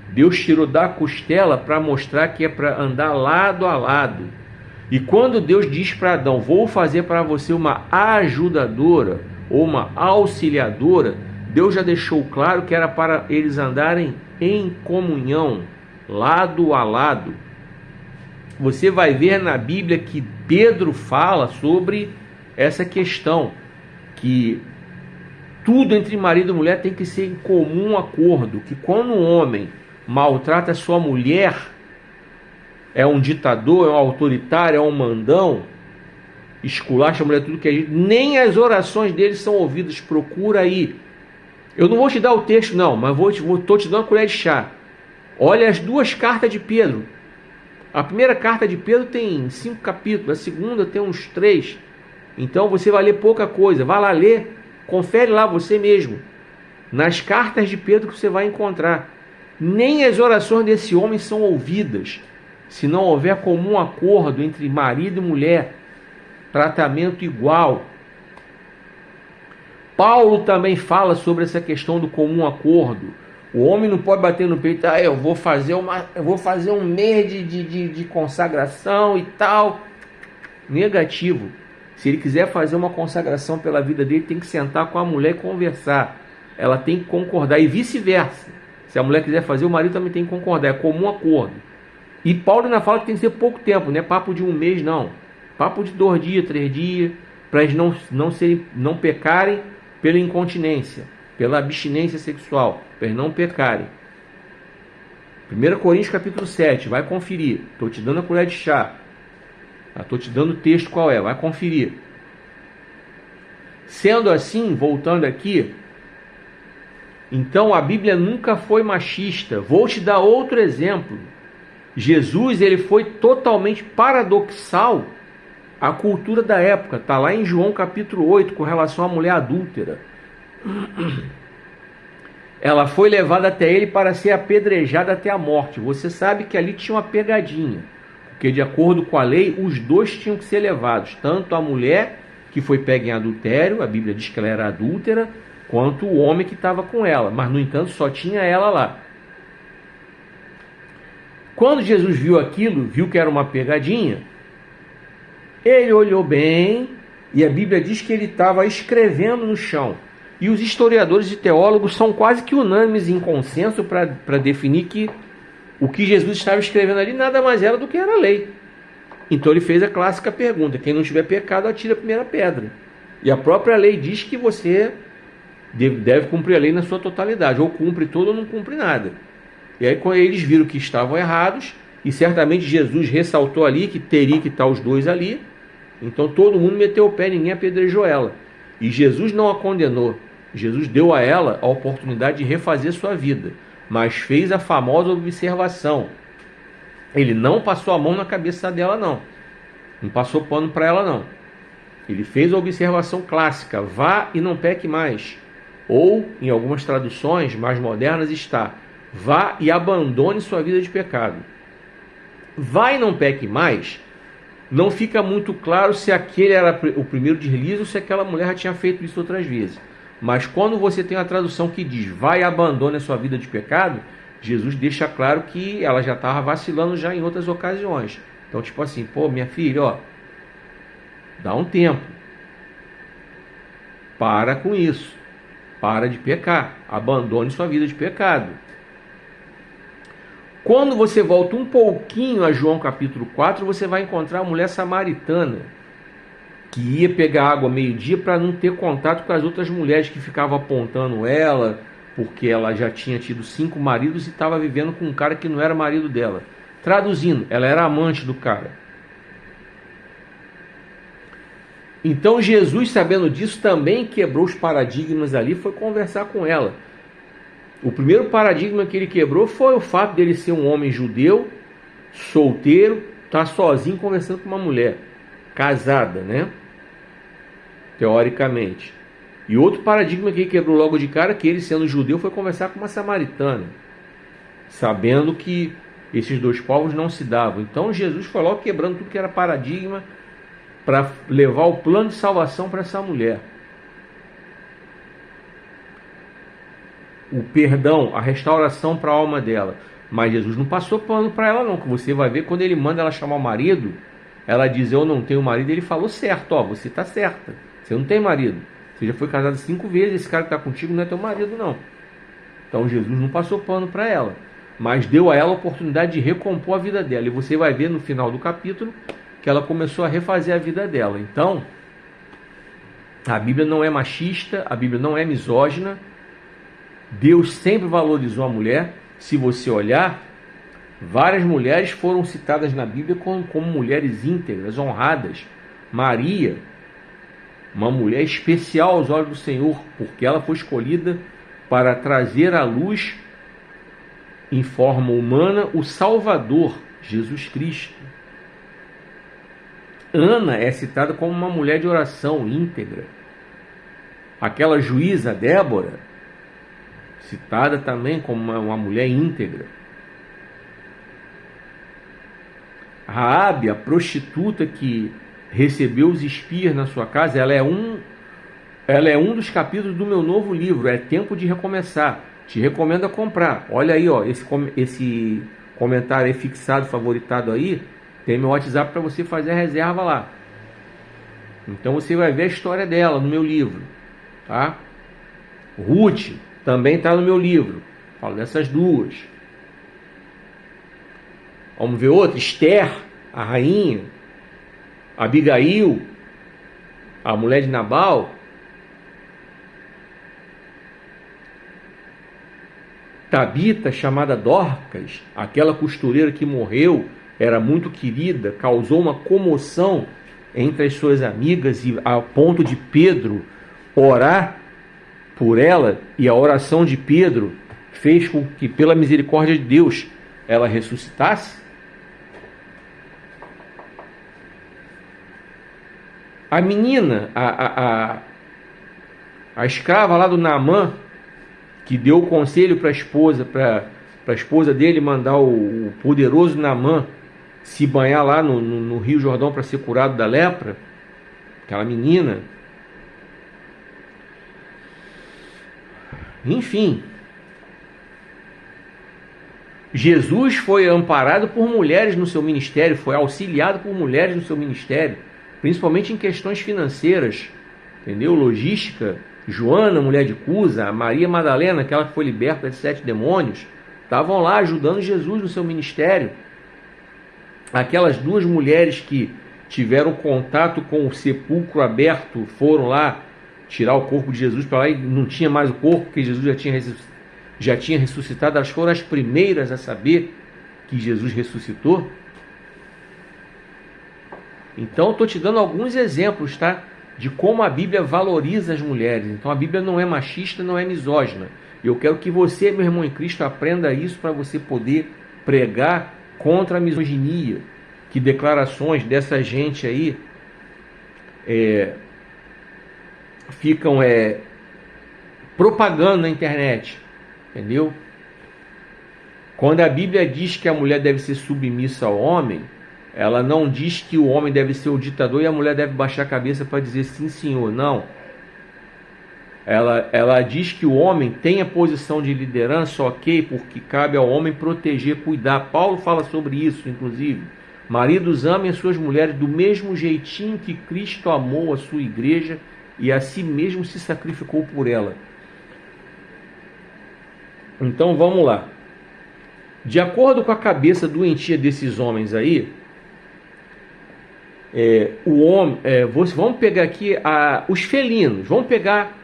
Deus tirou da costela para mostrar que é para andar lado a lado. E quando Deus diz para Adão, vou fazer para você uma ajudadora ou uma auxiliadora, Deus já deixou claro que era para eles andarem em comunhão, lado a lado. Você vai ver na Bíblia que Pedro fala sobre essa questão, que tudo entre marido e mulher tem que ser em comum acordo, que quando um homem maltrata a sua mulher, é um ditador, é um autoritário, é um mandão, esculacha a mulher tudo que é jeito, nem as orações dele são ouvidas. Procura aí. Eu não vou te dar o texto não, mas estou te dando uma colher de chá. Olha as duas cartas de Pedro. A primeira carta de Pedro tem 5 capítulos, a segunda tem uns 3. Então você vai ler pouca coisa. Vai lá ler, confere lá você mesmo. Nas cartas de Pedro que você vai encontrar. Nem as orações desse homem são ouvidas, se não houver comum acordo entre marido e mulher, tratamento igual. Paulo também fala sobre essa questão do comum acordo. O homem não pode bater no peito, eu vou fazer um mês de consagração e tal. Negativo. Se ele quiser fazer uma consagração pela vida dele, tem que sentar com a mulher e conversar. Ela tem que concordar, e vice-versa. Se a mulher quiser fazer, o marido também tem que concordar, é comum acordo. E Paulo ainda fala que tem que ser pouco tempo, não é papo de um mês não. Papo de 2 dias, 3 dias, para eles não pecarem pela incontinência, pela abstinência sexual, para eles não pecarem. 1 Coríntios capítulo 7, vai conferir. Estou te dando a colher de chá. Estou te dando o texto qual é, vai conferir. Sendo assim, voltando aqui, então a Bíblia nunca foi machista. Vou te dar outro exemplo. Jesus, ele foi totalmente paradoxal à cultura da época. Está lá em João capítulo 8, com relação à mulher adúltera. Ela foi levada até ele para ser apedrejada até a morte. Você sabe que ali tinha uma pegadinha, porque de acordo com a lei, os dois tinham que ser levados. Tanto a mulher que foi pega em adultério, a Bíblia diz que ela era adúltera, quanto o homem que estava com ela. Mas, no entanto, só tinha ela lá. Quando Jesus viu aquilo, viu que era uma pegadinha, ele olhou bem, E a Bíblia diz que ele estava escrevendo no chão. E os historiadores e teólogos são quase que unânimes em consenso para definir que o que Jesus estava escrevendo ali nada mais era do que era a lei. Então ele fez a clássica pergunta: quem não tiver pecado, atira a primeira pedra. E a própria lei diz que você deve cumprir a lei na sua totalidade, ou cumpre tudo ou não cumpre nada. E aí quando eles viram que estavam errados, e certamente Jesus ressaltou ali que teria que estar os dois ali, então todo mundo meteu o pé, ninguém apedrejou ela. E Jesus não a condenou, Jesus deu a ela a oportunidade de refazer sua vida, mas fez a famosa observação. Ele não passou a mão na cabeça dela, não passou pano para ela, não. Ele fez a observação clássica: vá e não peque mais. Ou, em algumas traduções mais modernas está: vá e abandone sua vida de pecado. Vá e não peque mais, não fica muito claro se aquele era o primeiro deslize ou se aquela mulher já tinha feito isso outras vezes. Mas quando você tem a tradução que diz vá e abandone a sua vida de pecado, Jesus deixa claro que ela já estava vacilando já em outras ocasiões. Então, tipo assim, pô, minha filha, ó, dá um tempo, para com isso, para de pecar, abandone sua vida de pecado. Quando você volta um pouquinho a João capítulo 4, você vai encontrar a mulher samaritana, que ia pegar água meio-dia para não ter contato com as outras mulheres que ficavam apontando ela, porque ela já tinha tido 5 maridos e estava vivendo com um cara que não era marido dela. Traduzindo, ela era amante do cara. Então Jesus, sabendo disso, também quebrou os paradigmas ali, foi conversar com ela. O primeiro paradigma que ele quebrou foi o fato dele ser um homem judeu, solteiro, estar sozinho conversando com uma mulher casada, né? Teoricamente. E outro paradigma que ele quebrou logo de cara, que ele sendo judeu foi conversar com uma samaritana, sabendo que esses dois povos não se davam. Então Jesus foi logo quebrando tudo que era paradigma para levar o plano de salvação para essa mulher. O perdão, a restauração para a alma dela. Mas Jesus não passou pano para ela não, que você vai ver quando ele manda ela chamar o marido, ela diz: eu não tenho marido. Ele falou certo: ó, você está certa, você não tem marido, você já foi casada 5 vezes, esse cara que está contigo não é teu marido não. Então Jesus não passou pano para ela, mas deu a ela a oportunidade de recompor a vida dela. E você vai ver no final do capítulo que ela começou a refazer a vida dela. Então a Bíblia não é machista, a Bíblia não é misógina. Deus sempre valorizou a mulher. Se você olhar, várias mulheres foram citadas na Bíblia como mulheres íntegras, honradas. Maria, uma mulher especial aos olhos do Senhor, porque ela foi escolhida para trazer à luz, em forma humana, o Salvador, Jesus Cristo. Ana é citada como uma mulher de oração íntegra. Aquela juíza Débora, citada também como uma mulher íntegra. Raabe, a prostituta que recebeu os espias na sua casa, ela é um dos capítulos do meu novo livro, É Tempo de Recomeçar. Te recomendo a comprar. Olha aí, ó, esse comentário aí fixado, favoritado aí, tem meu WhatsApp para você fazer a reserva lá. Então você vai ver a história dela no meu livro, tá? Ruth também está no meu livro. Falo dessas duas. Vamos ver outra. Esther, a rainha. Abigail, a mulher de Nabal. Tabita, chamada Dorcas, aquela costureira que morreu, era muito querida, causou uma comoção entre as suas amigas, e a ponto de Pedro orar por ela, e a oração de Pedro fez com que, pela misericórdia de Deus, ela ressuscitasse. A menina, a escrava lá do Naamã, que deu o conselho para a esposa dele mandar o poderoso Naamã se banhar lá no Rio Jordão para ser curado da lepra, aquela menina. Enfim, Jesus foi amparado por mulheres no seu ministério, foi auxiliado por mulheres no seu ministério. principalmente em questões financeiras, entendeu? Logística. Joana, mulher de Cusa, a Maria Madalena, aquela que foi liberta de 7 demônios, estavam lá ajudando Jesus no seu ministério. Aquelas 2 mulheres que tiveram contato com o sepulcro aberto, foram lá tirar o corpo de Jesus para lá e não tinha mais o corpo, porque Jesus já tinha ressuscitado. Elas foram as primeiras a saber que Jesus ressuscitou. Então, estou te dando alguns exemplos, tá? De como a Bíblia valoriza as mulheres. Então, a Bíblia não é machista, não é misógina. Eu quero que você, meu irmão em Cristo, aprenda isso para você poder pregar contra a misoginia. Que declarações dessa gente aí ficam propagando na internet, entendeu? Quando a Bíblia diz que a mulher deve ser submissa ao homem, ela não diz que o homem deve ser o ditador e a mulher deve baixar a cabeça para dizer sim, senhor. Não. Ela diz que o homem tem a posição de liderança, ok, porque cabe ao homem proteger, cuidar. Paulo fala sobre isso, inclusive. Maridos, amem as suas mulheres do mesmo jeitinho que Cristo amou a sua igreja e a si mesmo se sacrificou por ela. Então vamos lá. De acordo com a cabeça doentia desses homens aí, vamos pegar aqui os felinos. Vamos pegar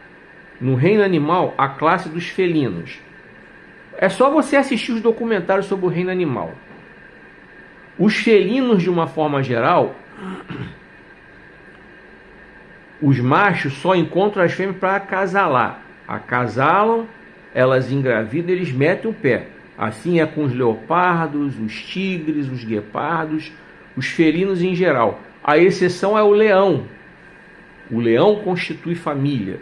no reino animal a classe dos felinos. É só você assistir os documentários sobre o reino animal. Os felinos, de uma forma geral, os machos só encontram as fêmeas para acasalar. Acasalam, elas engravidam, eles metem o pé. Assim é com os leopardos, os tigres, os guepardos, os felinos em geral. A exceção é o leão. O leão constitui família.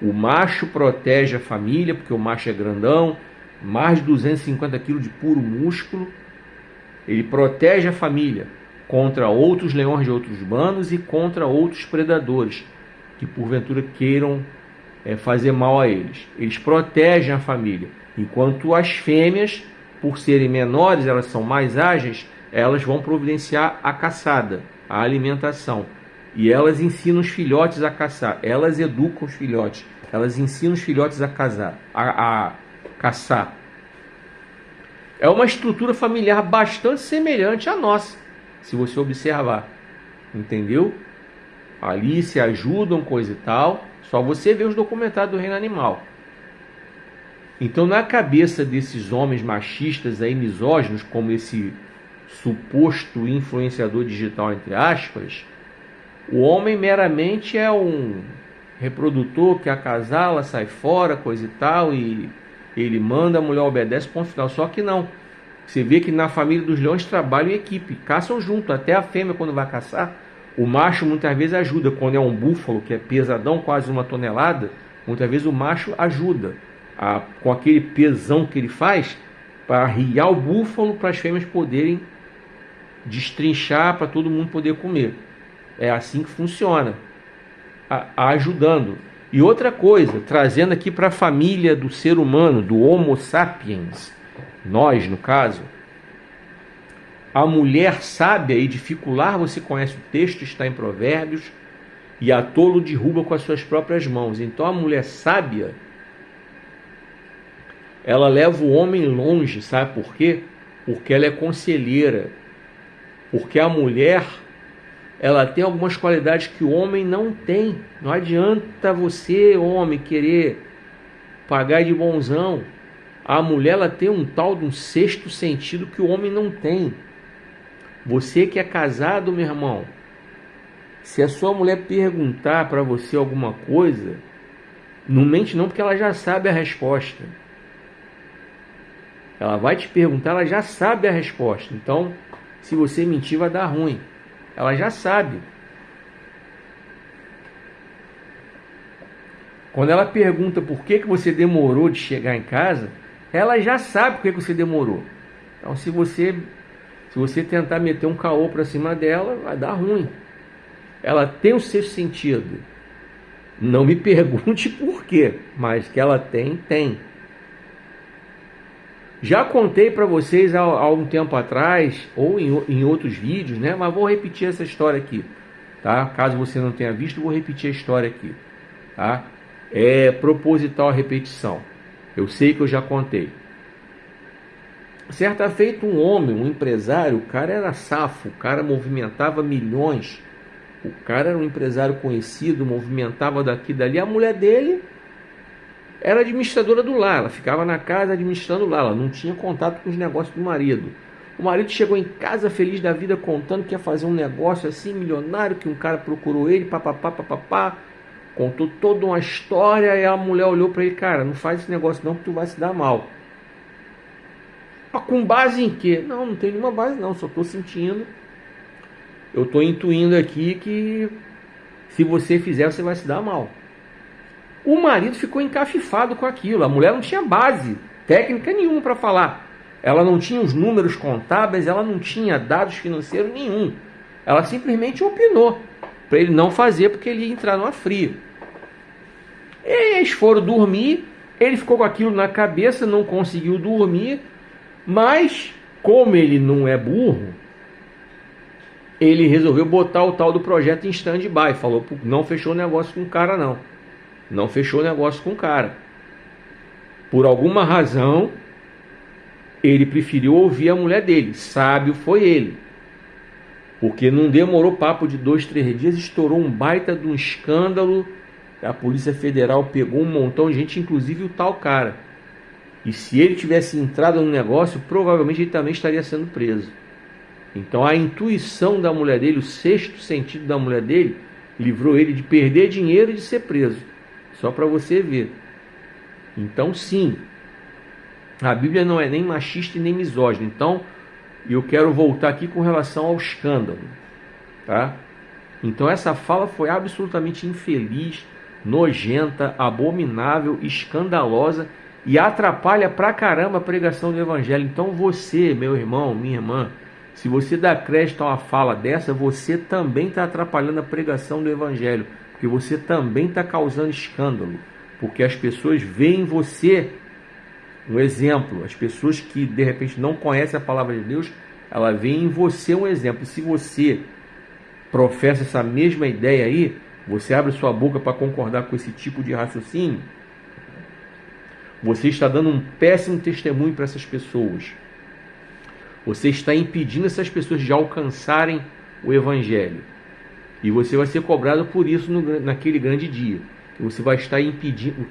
O macho protege a família, porque o macho é grandão, mais de 250 kg de puro músculo. Ele protege a família contra outros leões de outros bandos e contra outros predadores que porventura queiram fazer mal a eles. Eles protegem a família, enquanto as fêmeas, por serem menores, elas são mais ágeis, elas vão providenciar a caçada, a alimentação. E elas ensinam os filhotes a caçar, elas educam os filhotes, elas ensinam os filhotes a caçar. É uma estrutura familiar bastante semelhante à nossa, se você observar. Entendeu? Ali se ajudam, coisa e tal. Só você vê os documentários do reino animal. Então, na cabeça desses homens machistas aí, misóginos, como esse suposto influenciador digital, entre aspas, o homem meramente é um reprodutor que acasala, sai fora, coisa e tal, e ele manda, a mulher obedece, ponto final. Só que não. Você vê que na família dos leões trabalham em equipe, caçam junto. Até a fêmea, quando vai caçar, o macho muitas vezes ajuda. Quando é um búfalo, que é pesadão, quase 1 tonelada, muitas vezes o macho ajuda com aquele pesão que ele faz para arriar o búfalo, para as fêmeas poderem destrinchar, para todo mundo poder comer. É assim que funciona, ajudando. E outra coisa, trazendo aqui para a família do ser humano, do Homo sapiens, nós no caso, a mulher sábia e dificular, você conhece o texto, está em Provérbios, e a tolo derruba com as suas próprias mãos. Então a mulher sábia, ela leva o homem longe, sabe por quê? Porque ela é conselheira. Porque a mulher, ela tem algumas qualidades que o homem não tem. Não adianta você, homem, querer pagar de bonzão. A mulher, ela tem um tal de um sexto sentido que o homem não tem. Você que é casado, meu irmão, se a sua mulher perguntar para você alguma coisa, não mente não, porque ela já sabe a resposta. Ela vai te perguntar, ela já sabe a resposta. Então, se você mentir, vai dar ruim. Ela já sabe. Quando ela pergunta por que você demorou de chegar em casa, ela já sabe por que você demorou. Então, se você tentar meter um caô para cima dela, vai dar ruim. Ela tem o sexto sentido. Não me pergunte por quê, mas que ela tem, tem. Já contei para vocês há um tempo atrás, ou em outros vídeos, né? Mas vou repetir essa história aqui. tá? Caso você não tenha visto, vou repetir a história aqui, tá? É proposital a repetição. Eu sei que eu já contei. Certa feita, um homem, um empresário, o cara era safo, o cara movimentava milhões, o cara era um empresário conhecido, movimentava daqui e dali. A mulher dele era administradora do lar, ela ficava na casa administrando lá, ela não tinha contato com os negócios do marido. O marido chegou em casa feliz da vida, contando que ia fazer um negócio assim, milionário, que um cara procurou ele, papapá, contou toda uma história, e a mulher olhou para ele: cara, não faz esse negócio não, que tu vai se dar mal. Mas com base em quê? Não, não tem nenhuma base não, só estou sentindo, eu estou intuindo aqui que se você fizer, você vai se dar mal. O marido ficou encafifado com aquilo, a mulher não tinha base técnica nenhuma para falar. Ela não tinha os números contábeis, ela não tinha dados financeiros nenhum. Ela simplesmente opinou para ele não fazer, porque ele ia entrar numa fria. Eles foram dormir, ele ficou com aquilo na cabeça, não conseguiu dormir, mas como ele não é burro, ele resolveu botar o tal do projeto em stand-by. Falou: não fechou o negócio com o cara não. Não fechou o negócio com o cara. Por alguma razão, ele preferiu ouvir a mulher dele. Sábio foi ele. Porque não demorou papo de 2, 3 dias, estourou um baita de um escândalo. A Polícia Federal pegou um montão de gente, inclusive o tal cara. E se ele tivesse entrado no negócio, provavelmente ele também estaria sendo preso. Então a intuição da mulher dele, o sexto sentido da mulher dele, livrou ele de perder dinheiro e de ser preso. Só para você ver. Então sim, a Bíblia não é nem machista e nem misógina. Então eu quero voltar aqui com relação ao escândalo, tá? Então essa fala foi absolutamente infeliz, nojenta, abominável, escandalosa e atrapalha pra caramba a pregação do Evangelho. Então você, meu irmão, minha irmã, se você dá crédito a uma fala dessa, você também está atrapalhando a pregação do Evangelho, porque você também está causando escândalo, porque as pessoas veem em você um exemplo. As pessoas que de repente não conhecem a palavra de Deus, ela vê em você um exemplo. Se você professa essa mesma ideia aí, você abre sua boca para concordar com esse tipo de raciocínio, você está dando um péssimo testemunho para essas pessoas. Você está impedindo essas pessoas de alcançarem o Evangelho. E você vai ser cobrado por isso naquele grande dia. Que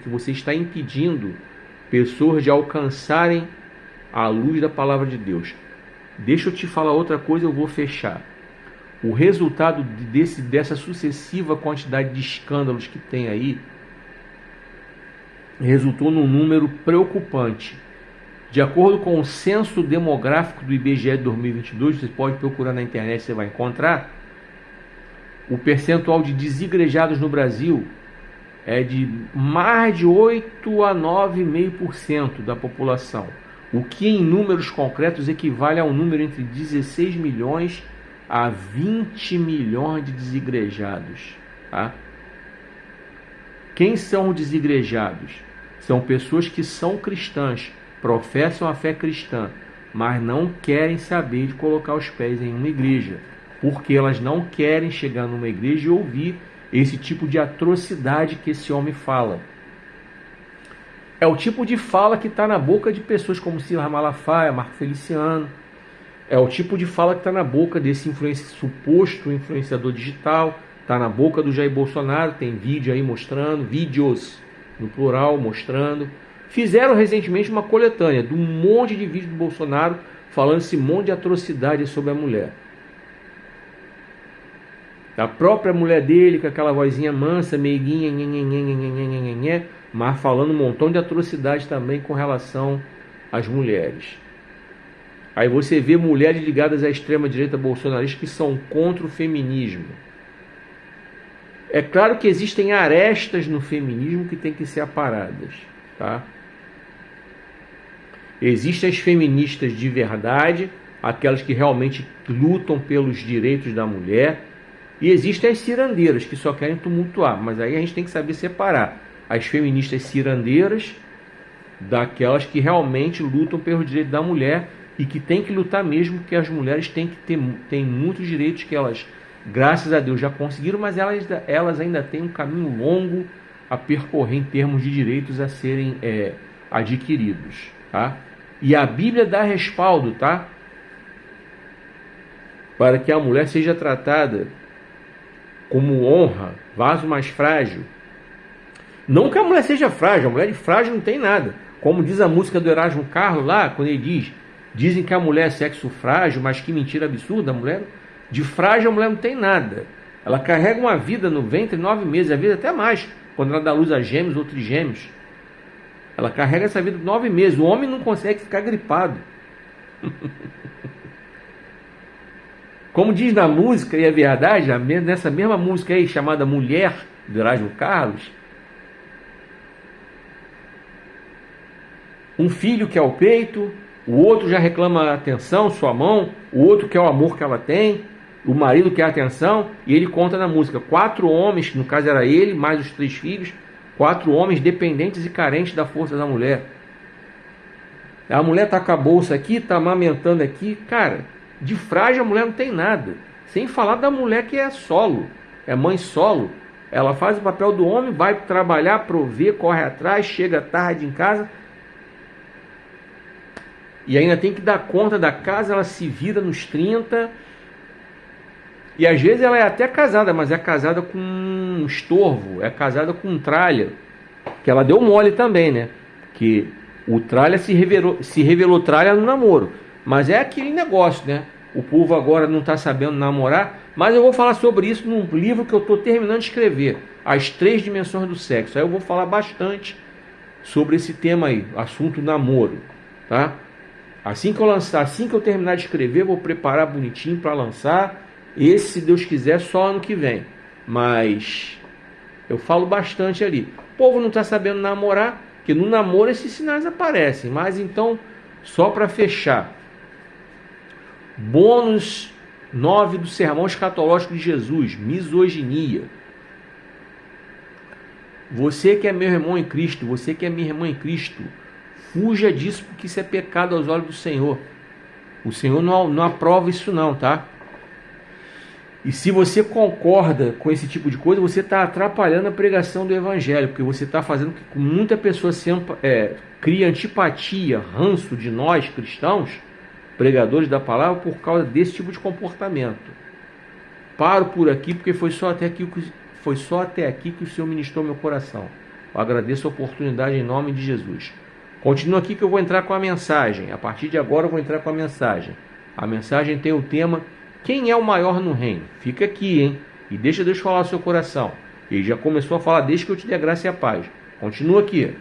você está impedindo pessoas de alcançarem a luz da palavra de Deus. Deixa eu te falar outra coisa, eu vou fechar. O resultado dessa sucessiva quantidade de escândalos que tem aí resultou num número preocupante. De acordo com o censo demográfico do IBGE de 2022, você pode procurar na internet, você vai encontrar, o percentual de desigrejados no Brasil é de mais de 8 a 9,5% da população, o que em números concretos equivale a um número entre 16 milhões a 20 milhões de desigrejados. Tá? Quem são os desigrejados? São pessoas que são cristãs, professam a fé cristã, mas não querem saber de colocar os pés em uma igreja, porque elas não querem chegar numa igreja e ouvir esse tipo de atrocidade que esse homem fala. É o tipo de fala que está na boca de pessoas como Silas Malafaia, Marco Feliciano. É o tipo de fala que está na boca desse suposto influenciador digital, está na boca do Jair Bolsonaro. Tem vídeo aí mostrando, vídeos no plural mostrando. Fizeram recentemente uma coletânea de um monte de vídeos do Bolsonaro falando esse monte de atrocidade sobre a mulher. A própria mulher dele, com aquela vozinha mansa, meiguinha, mas falando um montão de atrocidade também com relação às mulheres. Aí você vê mulheres ligadas à extrema-direita bolsonarista que são contra o feminismo. É claro que existem arestas no feminismo que têm que ser aparadas, tá? Existem as feministas de verdade, aquelas que realmente lutam pelos direitos da mulher, e existem as cirandeiras que só querem tumultuar, mas aí a gente tem que saber separar as feministas cirandeiras daquelas que realmente lutam pelos direitos da mulher e que tem que lutar mesmo, porque as mulheres têm muitos direitos que elas graças a Deus já conseguiram, mas elas ainda têm um caminho longo a percorrer em termos de direitos a serem adquiridos, tá? E a Bíblia dá respaldo, tá? Para que a mulher seja tratada como honra, vaso mais frágil. Não que a mulher seja frágil, a mulher de frágil não tem nada. Como diz a música do Erasmo Carlos lá, quando ele dizem que a mulher é sexo frágil, mas que mentira absurda, a mulher de frágil a mulher não tem nada. Ela carrega uma vida no ventre 9 meses, às vezes até mais, quando ela dá luz a gêmeos ou trigêmeos. Ela carrega essa vida 9 meses. O homem não consegue ficar gripado. Como diz na música, e é verdade, nessa mesma música aí, chamada Mulher, do Erasmo Carlos, um filho quer o peito, o outro já reclama a atenção, sua mão, o outro quer o amor que ela tem, o marido quer a atenção, e ele conta na música, 4 homens, que no caso era ele, mais os 3 filhos, 4 homens dependentes e carentes da força da mulher. A mulher está com a bolsa aqui, está amamentando aqui, cara, de frágil a mulher não tem nada. Sem falar da mulher que é solo, é mãe solo. Ela faz o papel do homem, vai trabalhar, prover, corre atrás, chega tarde em casa. E ainda tem que dar conta da casa, ela se vira nos 30. E às vezes ela é até casada, mas é casada com um estorvo, é casada com um tralha. Que ela deu mole também, né? Que o tralha se revelou tralha no namoro. Mas é aquele negócio, né? O povo agora não está sabendo namorar. Mas eu vou falar sobre isso num livro que eu estou terminando de escrever. As 3 dimensões do sexo. Aí eu vou falar bastante sobre esse tema aí. Assunto namoro. Tá? Assim que eu terminar de escrever, vou preparar bonitinho para lançar. Esse, se Deus quiser, só ano que vem. Mas eu falo bastante ali. O povo não está sabendo namorar. Porque no namoro esses sinais aparecem. Mas então, só para fechar. Bônus 9 do Sermão Escatológico de Jesus, misoginia. Você que é meu irmão em Cristo, você que é minha irmã em Cristo, fuja disso porque isso é pecado aos olhos do Senhor. O Senhor não aprova isso não, tá? E se você concorda com esse tipo de coisa, você está atrapalhando a pregação do Evangelho, porque você está fazendo com que muita pessoa crie antipatia, ranço de nós cristãos, pregadores da palavra, por causa desse tipo de comportamento. Paro por aqui, porque foi só até aqui que o Senhor ministrou meu coração. Eu agradeço a oportunidade em nome de Jesus. Continua aqui que eu vou entrar com a mensagem. A partir de agora eu vou entrar com a mensagem. A mensagem tem o tema: quem é o maior no reino? Fica aqui, hein? E deixa Deus falar ao seu coração. Ele já começou a falar desde que eu te dei a graça e a paz. Continua aqui.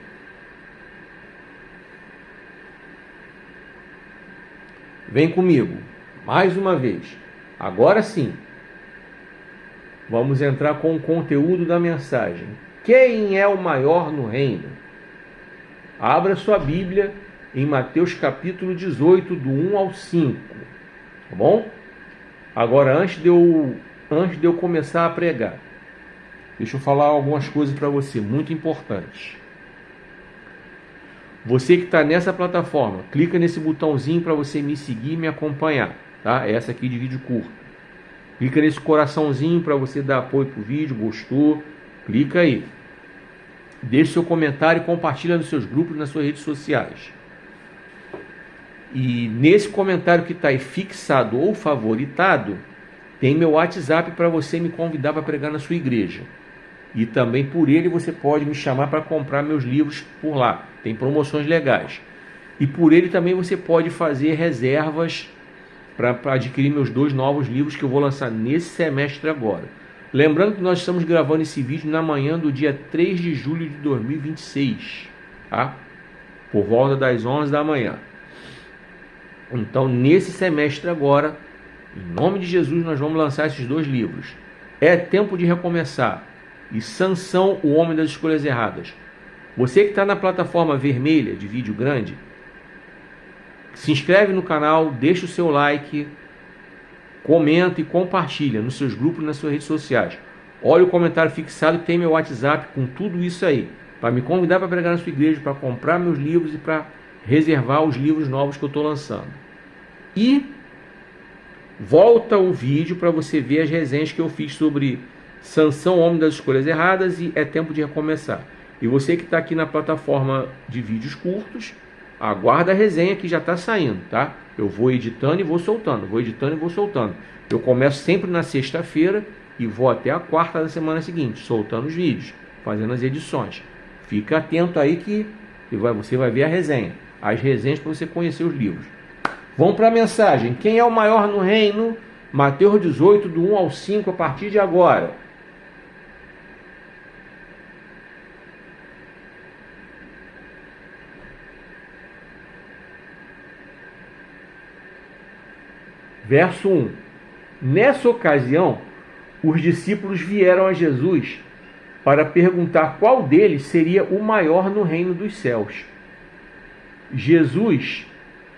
Vem comigo, mais uma vez. Agora sim, vamos entrar com o conteúdo da mensagem. Quem é o maior no reino? Abra sua Bíblia em Mateus capítulo 18, do 1 ao 5. Tá bom? Agora, antes de eu começar a pregar, deixa eu falar algumas coisas para você, muito importantes. Você que está nessa plataforma, clica nesse botãozinho para você me seguir e me acompanhar, tá? Essa aqui de vídeo curto. Clica nesse coraçãozinho para você dar apoio para o vídeo, gostou? Clica aí. Deixe seu comentário e compartilha nos seus grupos, nas suas redes sociais. E nesse comentário que está aí fixado ou favoritado, tem meu WhatsApp para você me convidar para pregar na sua igreja. E também por ele você pode me chamar para comprar meus livros por lá. Tem promoções legais. E por ele também você pode fazer reservas para adquirir meus 2 novos livros que eu vou lançar nesse semestre agora. Lembrando que nós estamos gravando esse vídeo na manhã do dia 3 de julho de 2026. Tá? Por volta das 11 da manhã. Então, nesse semestre agora, em nome de Jesus, nós vamos lançar esses 2 livros. É tempo de recomeçar. E Sansão, o homem das escolhas erradas. Você que está na plataforma vermelha de vídeo grande, se inscreve no canal, deixa o seu like, comenta e compartilha nos seus grupos e nas suas redes sociais. Olha o comentário fixado que tem meu WhatsApp com tudo isso aí, para me convidar para pregar na sua igreja, para comprar meus livros e para reservar os livros novos que eu estou lançando. E volta o vídeo para você ver as resenhas que eu fiz sobre Sansão, homem das escolhas erradas e É Tempo de Recomeçar. E você que está aqui na plataforma de vídeos curtos, aguarda a resenha que já está saindo, tá? Eu vou editando e vou soltando, vou editando e vou soltando. Eu começo sempre na sexta-feira e vou até a quarta da semana seguinte, soltando os vídeos, fazendo as edições. Fica atento aí que você vai ver a resenha, as resenhas para você conhecer os livros. Vamos para a mensagem. Quem é o maior no reino? Mateus 18, do 1 ao 5, a partir de agora. Verso 1. Nessa ocasião, os discípulos vieram a Jesus para perguntar qual deles seria o maior no reino dos céus. Jesus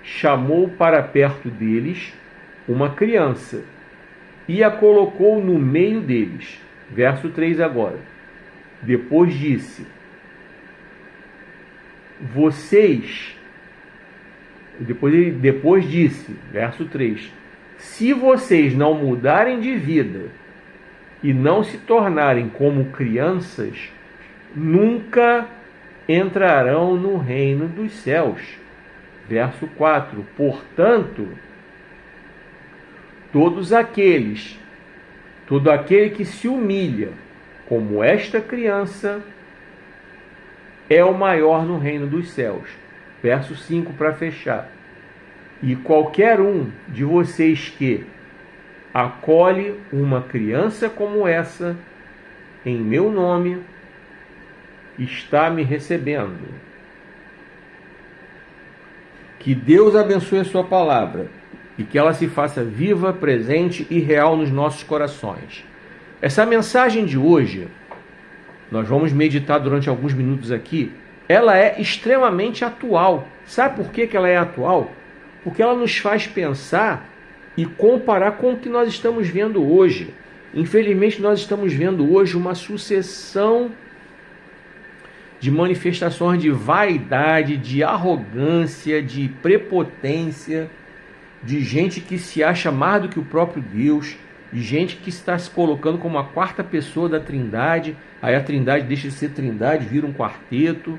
chamou para perto deles uma criança e a colocou no meio deles. Verso 3 agora. Depois disse: Depois disse, verso 3: se vocês não mudarem de vida e não se tornarem como crianças, nunca entrarão no reino dos céus. Verso 4: portanto, todo aquele que se humilha como esta criança é o maior no reino dos céus. Verso 5 para fechar. E qualquer um de vocês que acolhe uma criança como essa, em meu nome, está me recebendo. Que Deus abençoe a sua palavra e que ela se faça viva, presente e real nos nossos corações. Essa mensagem de hoje, nós vamos meditar durante alguns minutos aqui, ela é extremamente atual. Sabe por que ela é atual? Porque ela nos faz pensar e comparar com o que nós estamos vendo hoje. Infelizmente, nós estamos vendo hoje uma sucessão de manifestações de vaidade, de arrogância, de prepotência, de gente que se acha mais do que o próprio Deus, de gente que está se colocando como a quarta pessoa da Trindade, aí a Trindade deixa de ser Trindade, vira um quarteto.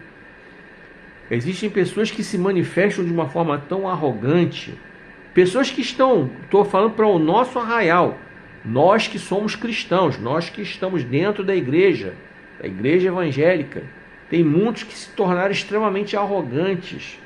Existem pessoas que se manifestam de uma forma tão arrogante, pessoas que estou falando para o nosso arraial, nós que somos cristãos, nós que estamos dentro da igreja evangélica, tem muitos que se tornaram extremamente arrogantes.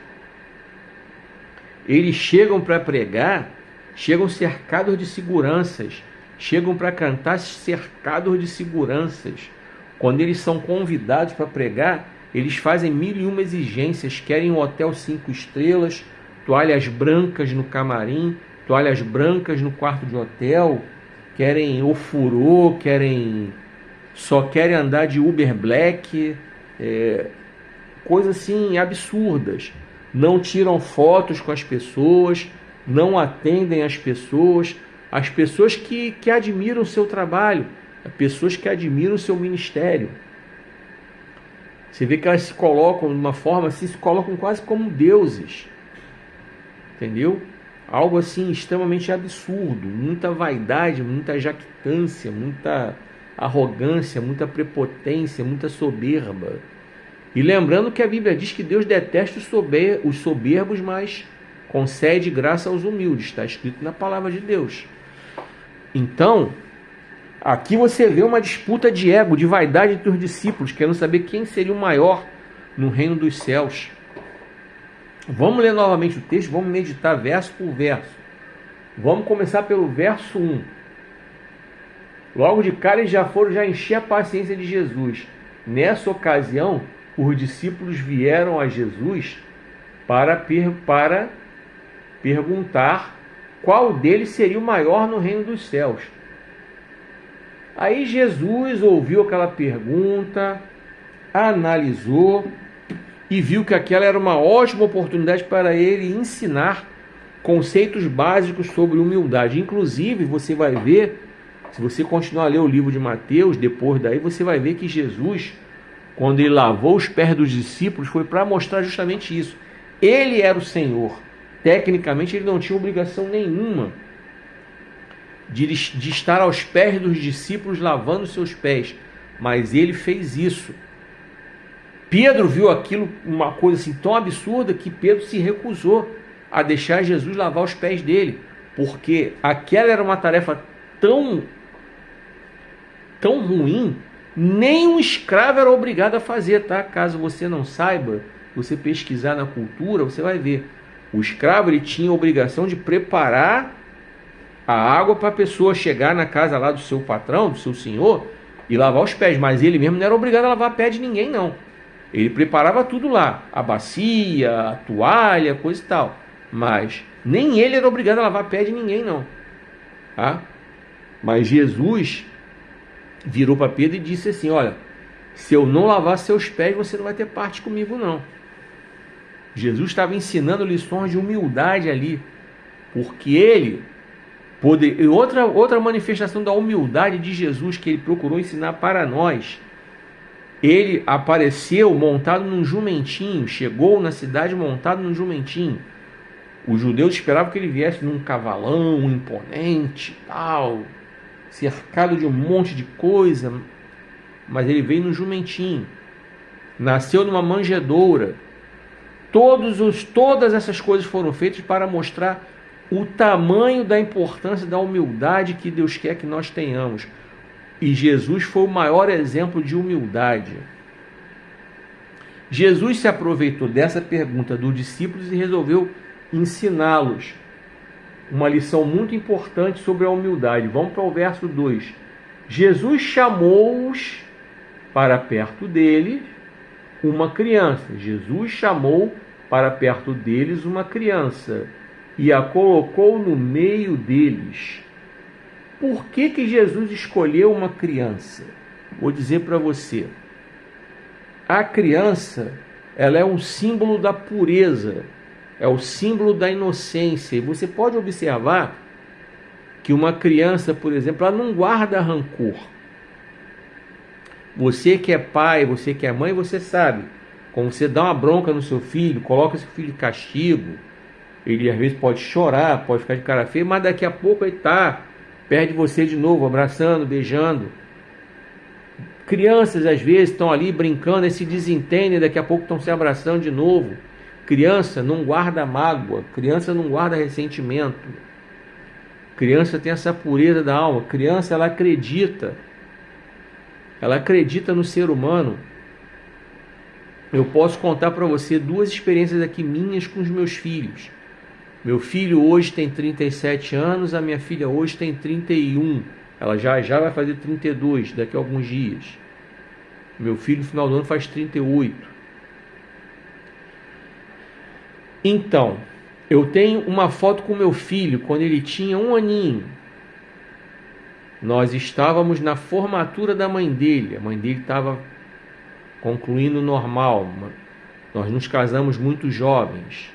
Eles chegam para pregar, chegam cercados de seguranças, chegam para cantar cercados de seguranças. Quando eles são convidados para pregar, eles fazem 1001 exigências, querem um hotel 5 estrelas, toalhas brancas no camarim, toalhas brancas no quarto de hotel, querem ofurô, só querem andar de Uber Black, coisas assim absurdas. Não tiram fotos com as pessoas, não atendem as pessoas que admiram o seu trabalho, as pessoas que admiram o seu ministério. Você vê que elas se colocam de uma forma assim, se colocam quase como deuses. Entendeu? Algo assim extremamente absurdo, muita vaidade, muita jactância, muita arrogância, muita prepotência, muita soberba. E lembrando que a Bíblia diz que Deus detesta os soberbos, mas concede graça aos humildes. Está escrito na palavra de Deus. Então, aqui você vê uma disputa de ego, de vaidade entre os discípulos, querendo saber quem seria o maior no reino dos céus. Vamos ler novamente o texto, vamos meditar verso por verso. Vamos começar pelo verso 1. Logo de cara eles já encher a paciência de Jesus. Nessa ocasião, os discípulos vieram a Jesus para perguntar qual deles seria o maior no reino dos céus. Aí Jesus ouviu aquela pergunta, analisou e viu que aquela era uma ótima oportunidade para ele ensinar conceitos básicos sobre humildade. Inclusive, você vai ver, se você continuar a ler o livro de Mateus, depois daí você vai ver que Jesus, quando ele lavou os pés dos discípulos, foi para mostrar justamente isso. Ele era o Senhor. Tecnicamente, ele não tinha obrigação nenhuma de estar aos pés dos discípulos lavando seus pés, mas ele fez isso. Pedro viu aquilo, uma coisa assim tão absurda, que Pedro se recusou a deixar Jesus lavar os pés dele, porque aquela era uma tarefa tão ruim, nem um escravo era obrigado a fazer, tá? Caso você não saiba, você pesquisar na cultura, você vai ver. O escravo, ele tinha a obrigação de preparar a água para a pessoa chegar na casa lá do seu patrão, do seu senhor, e lavar os pés, mas ele mesmo não era obrigado a lavar pé de ninguém, não. Ele preparava tudo lá, a bacia, a toalha, coisa e tal, mas nem ele era obrigado a lavar pé de ninguém, não, tá? Mas Jesus virou para Pedro e disse assim: olha, se eu não lavar seus pés, você não vai ter parte comigo, não. Jesus estava ensinando lições de humildade ali, porque ele outra manifestação da humildade de Jesus que ele procurou ensinar para nós. Ele apareceu montado num jumentinho, chegou na cidade montado num jumentinho. Os judeus esperavam que ele viesse num cavalão imponente, tal, cercado de um monte de coisa, mas ele veio no jumentinho, nasceu numa manjedoura. Todas essas coisas foram feitas para mostrar o tamanho da importância da humildade que Deus quer que nós tenhamos. E Jesus foi o maior exemplo de humildade. Jesus se aproveitou dessa pergunta dos discípulos e resolveu ensiná-los uma lição muito importante sobre a humildade. Vamos para o verso 2. Jesus chamou-os para perto dele uma criança. Jesus chamou para perto deles uma criança e a colocou no meio deles. Por que Jesus escolheu uma criança? Vou dizer para você. A criança, ela é um símbolo da pureza, é o símbolo da inocência. E você pode observar que uma criança, por exemplo, ela não guarda rancor. Você que é pai, você que é mãe, você sabe. Quando você dá uma bronca no seu filho, coloca seu filho de castigo, ele às vezes pode chorar, pode ficar de cara feia, mas daqui a pouco ele está perto de você de novo, abraçando, beijando. Crianças às vezes estão ali brincando e se desentendem, daqui a pouco estão se abraçando de novo. Criança não guarda mágoa, criança não guarda ressentimento. Criança tem essa pureza da alma. Criança, ela acredita no ser humano. Eu posso contar para você 2 experiências aqui minhas com os meus filhos. Meu filho hoje tem 37 anos, a minha filha hoje tem 31. Ela já vai fazer 32 daqui a alguns dias. Meu filho no final do ano faz 38. Então, eu tenho uma foto com meu filho quando ele tinha 1 aninho. Nós estávamos na formatura da mãe dele. A mãe dele estava concluindo normal. Nós nos casamos muito jovens.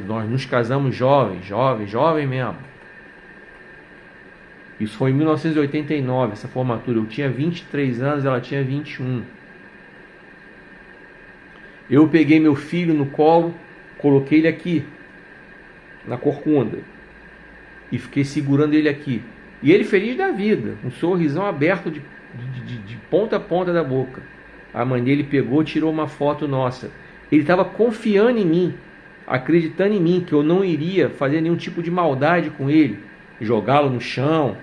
Nós nos casamos jovem mesmo. Isso foi em 1989, essa formatura. Eu tinha 23 anos, ela tinha 21. Eu peguei meu filho no colo, coloquei ele aqui, na corcunda, e fiquei segurando ele aqui. E ele feliz da vida, um sorrisão aberto de ponta a ponta da boca. A mãe dele pegou, tirou uma foto nossa. Ele estava confiando em mim, acreditando em mim, que eu não iria fazer nenhum tipo de maldade com ele, jogá-lo no chão.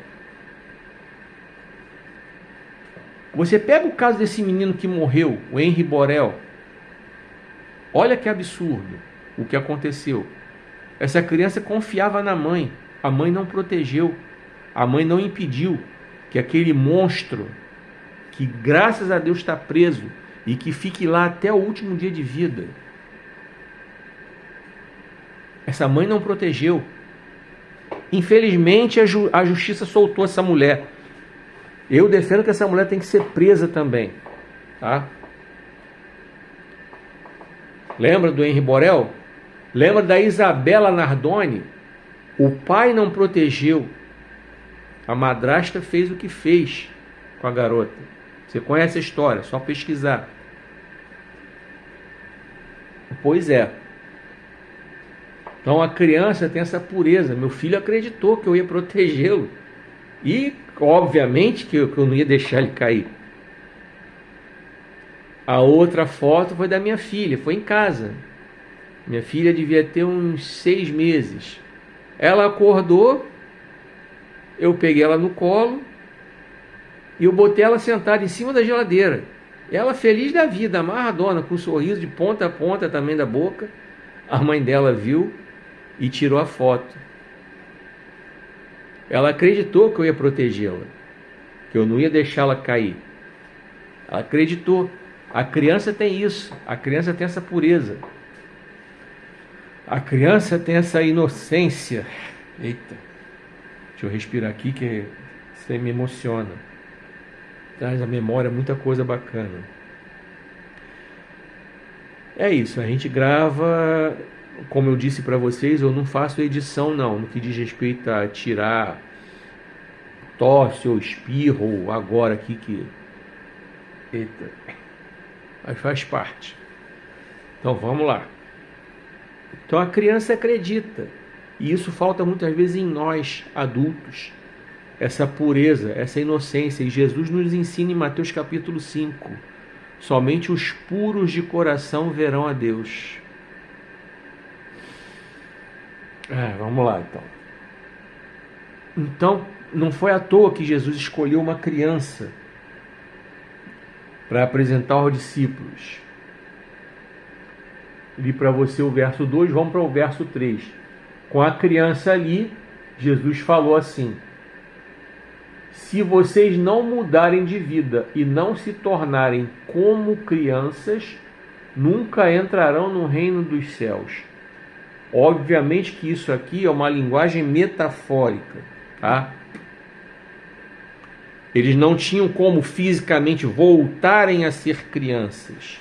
Você pega o caso desse menino que morreu, o Henry Borel. Olha que absurdo o que aconteceu. Essa criança confiava na mãe, a mãe não protegeu, a mãe não impediu que aquele monstro, que graças a Deus está preso e que fique lá até o último dia de vida, essa mãe não protegeu. Infelizmente a justiça soltou essa mulher. Eu defendo que essa mulher tem que ser presa também, tá? Lembra do Henry Borel? Lembra da Isabela Nardoni? O pai não protegeu. A madrasta fez o que fez com a garota. Você conhece a história, só pesquisar. Pois é. Então a criança tem essa pureza. Meu filho acreditou que eu ia protegê-lo. E, obviamente, que eu não ia deixar ele cair. A outra foto foi da minha filha, foi em casa. Minha filha devia ter uns 6 meses. Ela acordou, eu peguei ela no colo e eu botei ela sentada em cima da geladeira. Ela feliz da vida, amarradona, com um sorriso de ponta a ponta também da boca. A mãe dela viu e tirou a foto. Ela acreditou que eu ia protegê-la, que eu não ia deixá-la cair. Ela acreditou. A criança tem isso, a criança tem essa pureza. A criança tem essa inocência. Eita, deixa eu respirar aqui que isso aí me emociona. Traz à memória muita coisa bacana. É isso, a gente grava, como eu disse para vocês, eu não faço edição não, no que diz respeito a tirar tosse ou espirro, ou agora aqui que... Eita, mas faz parte. Então vamos lá. Então a criança acredita, e isso falta muitas vezes em nós, adultos, essa pureza, essa inocência, e Jesus nos ensina em Mateus capítulo 5, somente os puros de coração verão a Deus. Vamos lá então. Então, não foi à toa que Jesus escolheu uma criança para apresentar aos discípulos. Li para você o verso 2, vamos para o verso 3. Com a criança ali, Jesus falou assim: se vocês não mudarem de vida e não se tornarem como crianças, nunca entrarão no reino dos céus. Obviamente que isso aqui é uma linguagem metafórica, tá? Eles não tinham como fisicamente voltarem a ser crianças,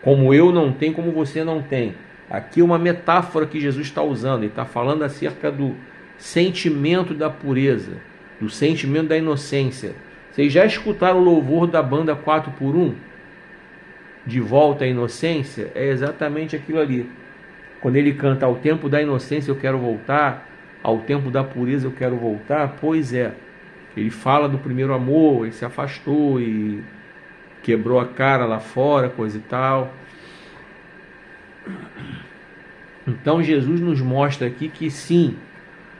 como eu não tenho, como você não tem. Aqui é uma metáfora que Jesus está usando. Ele está falando acerca do sentimento da pureza, do sentimento da inocência. Vocês já escutaram o louvor da banda 4x1? De volta à inocência? É exatamente aquilo ali. Quando ele canta: ao tempo da inocência eu quero voltar, ao tempo da pureza eu quero voltar. Pois é, ele fala do primeiro amor, ele se afastou e quebrou a cara lá fora, coisa e tal. Então Jesus nos mostra aqui que sim,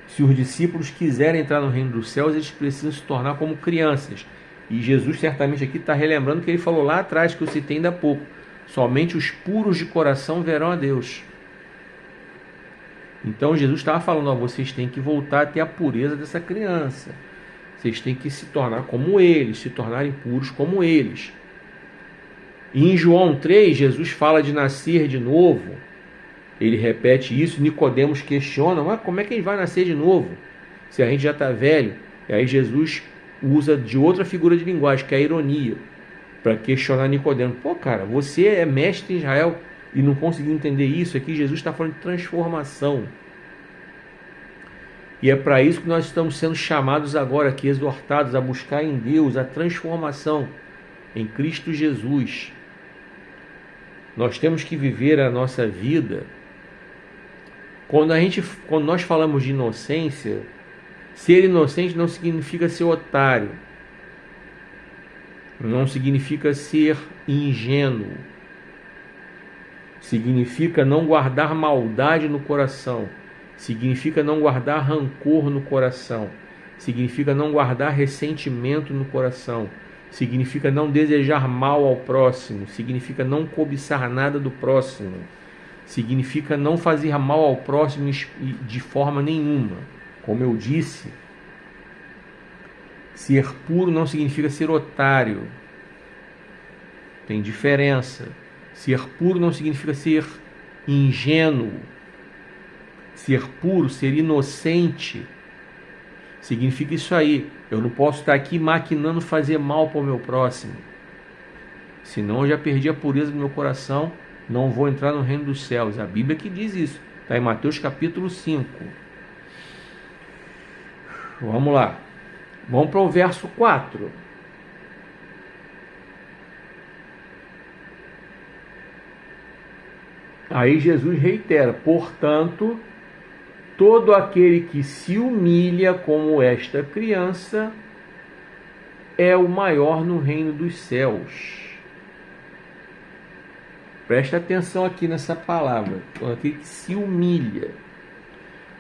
se os discípulos quiserem entrar no reino dos céus, eles precisam se tornar como crianças. E Jesus certamente aqui está relembrando o que ele falou lá atrás, que eu citei ainda há pouco: somente os puros de coração verão a Deus. Então Jesus estava falando: vocês têm que voltar a ter a pureza dessa criança. Vocês têm que se tornar como eles, se tornarem puros como eles. E em João 3, Jesus fala de nascer de novo. Ele repete isso. Nicodemos questiona: mas como é que ele vai nascer de novo, se a gente já está velho? E aí Jesus usa de outra figura de linguagem, que é a ironia, para questionar Nicodemos. Pô, cara, você é mestre em Israel e não conseguiu entender isso? Aqui Jesus está falando de transformação. E é para isso que nós estamos sendo chamados agora aqui, exortados a buscar em Deus a transformação em Cristo Jesus. Nós temos que viver a nossa vida. Quando nós falamos de inocência, ser inocente não significa ser otário, não significa ser ingênuo, significa não guardar maldade no coração, significa não guardar rancor no coração, significa não guardar ressentimento no coração, significa não desejar mal ao próximo, significa não cobiçar nada do próximo, significa não fazer mal ao próximo de forma nenhuma. Como eu disse, ser puro não significa ser otário. Tem diferença. Ser puro não significa ser ingênuo. Ser puro, ser inocente, significa isso aí. Eu não posso estar aqui maquinando fazer mal para o meu próximo. Senão eu já perdi a pureza do meu coração, não vou entrar no reino dos céus. A Bíblia que diz isso. Está em Mateus capítulo 5. Vamos lá. Vamos para o verso 4. Aí Jesus reitera: portanto, todo aquele que se humilha como esta criança é o maior no reino dos céus. Presta atenção aqui nessa palavra, aquele que se humilha.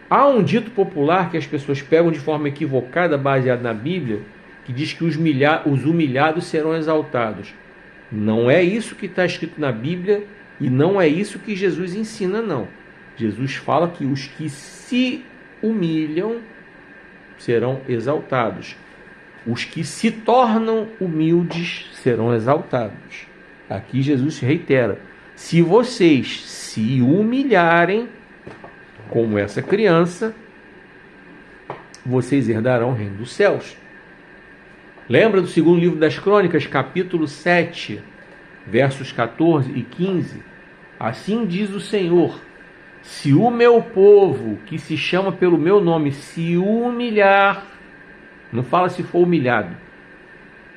Há um dito popular que as pessoas pegam de forma equivocada, baseado na Bíblia, que diz que os humilhados serão exaltados. Não é isso que está escrito na Bíblia e não é isso que Jesus ensina, não. Jesus fala que os que se humilham serão exaltados. Os que se tornam humildes serão exaltados. Aqui Jesus reitera: se vocês se humilharem como essa criança, vocês herdarão o reino dos céus. Lembra do segundo livro das Crônicas, capítulo 7, versos 14 e 15? Assim diz o Senhor: se o meu povo, que se chama pelo meu nome, se humilhar, não fala se for humilhado,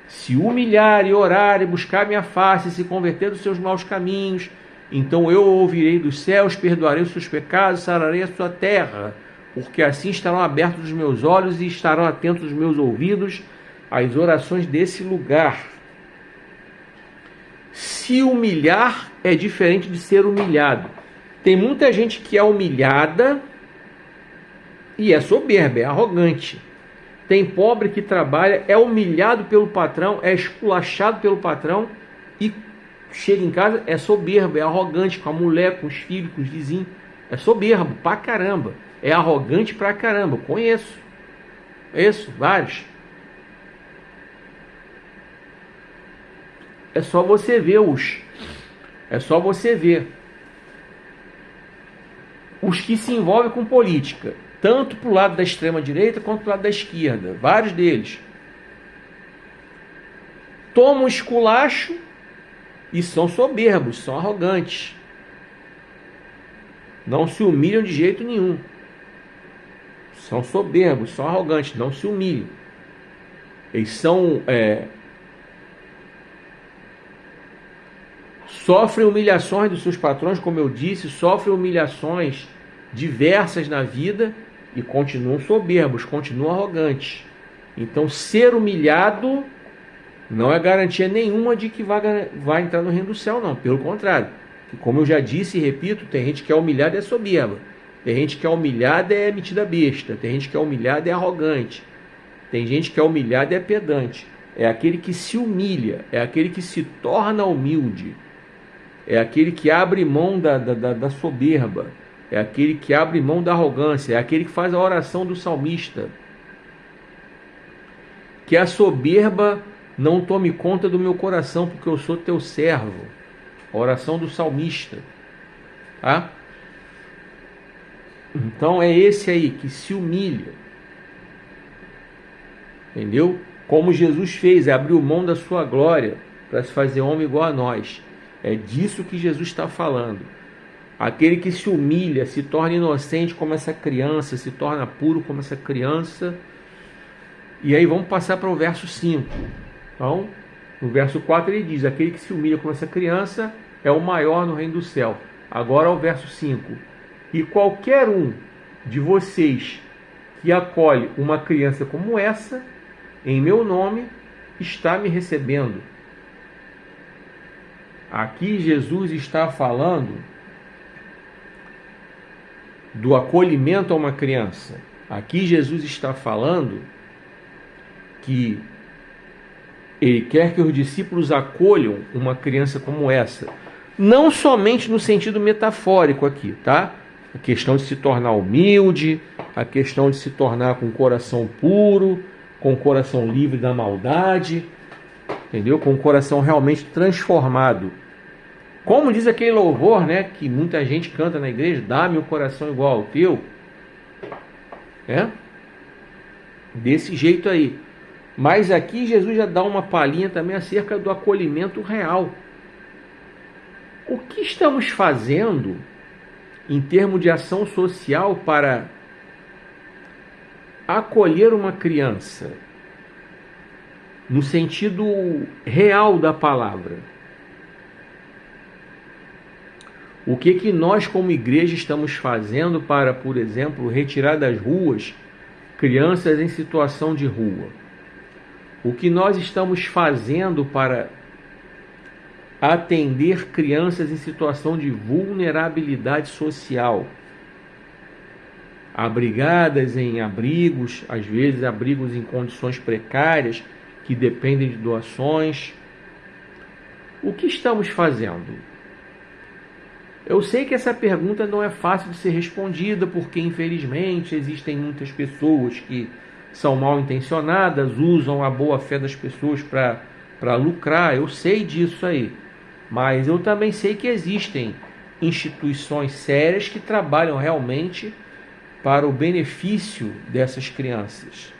se humilhar e orar e buscar minha face, e se converter dos seus maus caminhos, então eu ouvirei dos céus, perdoarei os seus pecados, sararei a sua terra, porque assim estarão abertos os meus olhos e estarão atentos os meus ouvidos às orações desse lugar. Se humilhar é diferente de ser humilhado. Tem muita gente que é humilhada e é soberba, é arrogante. Tem pobre que trabalha, é humilhado pelo patrão, é esculachado pelo patrão e chega em casa, é soberbo, é arrogante com a mulher, com os filhos, com os vizinhos. É soberbo pra caramba. É arrogante pra caramba. Conheço vários. É só você ver os que se envolvem com política, tanto para o lado da extrema direita quanto para o lado da esquerda. Vários deles tomam esculacho e são soberbos, são arrogantes. Não se humilham de jeito nenhum. São soberbos, são arrogantes, não se humilham. Eles sofrem humilhações dos seus patrões, como eu disse, sofrem humilhações diversas na vida e continuam soberbos, continuam arrogantes. Então, ser humilhado não é garantia nenhuma de que vai entrar no reino do céu, não. Pelo contrário. Como eu já disse e repito, tem gente que é humilhada e é soberba. Tem gente que é humilhada e é metida besta. Tem gente que é humilhada e é arrogante. Tem gente que é humilhada e é pedante. É aquele que se humilha, é aquele que se torna humilde. É aquele que abre mão da soberba. É aquele que abre mão da arrogância. É aquele que faz a oração do salmista. Que a soberba não tome conta do meu coração, porque eu sou teu servo. A oração do salmista. Tá? Então é esse aí que se humilha. Entendeu? Como Jesus fez, abriu mão da sua glória para se fazer homem igual a nós. É disso que Jesus está falando. Aquele que se humilha, se torna inocente como essa criança, se torna puro como essa criança. E aí vamos passar para o verso 5. Então, no verso 4 ele diz: aquele que se humilha como essa criança é o maior no reino do céu. Agora o verso 5. E qualquer um de vocês que acolhe uma criança como essa, em meu nome, está me recebendo. Aqui Jesus está falando do acolhimento a uma criança. Aqui Jesus está falando que ele quer que os discípulos acolham uma criança como essa. Não somente no sentido metafórico aqui, tá? A questão de se tornar humilde, a questão de se tornar com o coração puro, com o coração livre da maldade, entendeu? Com o coração realmente transformado. Como diz aquele louvor, né, que muita gente canta na igreja: dá-me um coração igual ao teu. Desse jeito aí. Mas aqui Jesus já dá uma palhinha também acerca do acolhimento real. O que estamos fazendo em termos de ação social para acolher uma criança no sentido real da palavra? O que nós como igreja estamos fazendo para, por exemplo, retirar das ruas crianças em situação de rua? O que nós estamos fazendo para atender crianças em situação de vulnerabilidade social, abrigadas em abrigos, às vezes abrigos em condições precárias, que dependem de doações? O que estamos fazendo? Eu sei que essa pergunta não é fácil de ser respondida, porque infelizmente existem muitas pessoas que são mal intencionadas, usam a boa fé das pessoas para lucrar. Eu sei disso aí. Mas eu também sei que existem instituições sérias que trabalham realmente para o benefício dessas crianças.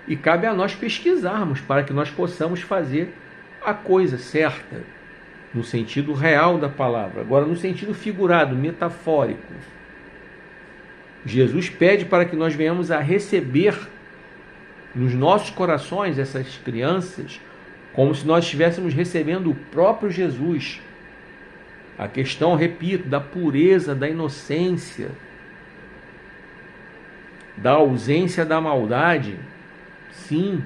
E cabe a nós pesquisarmos para que nós possamos fazer a coisa certa, no sentido real da palavra. Agora, no sentido figurado, metafórico, Jesus pede para que nós venhamos a receber nos nossos corações essas crianças, como se nós estivéssemos recebendo o próprio Jesus. A questão, repito, da pureza, da inocência, da ausência da maldade, sim,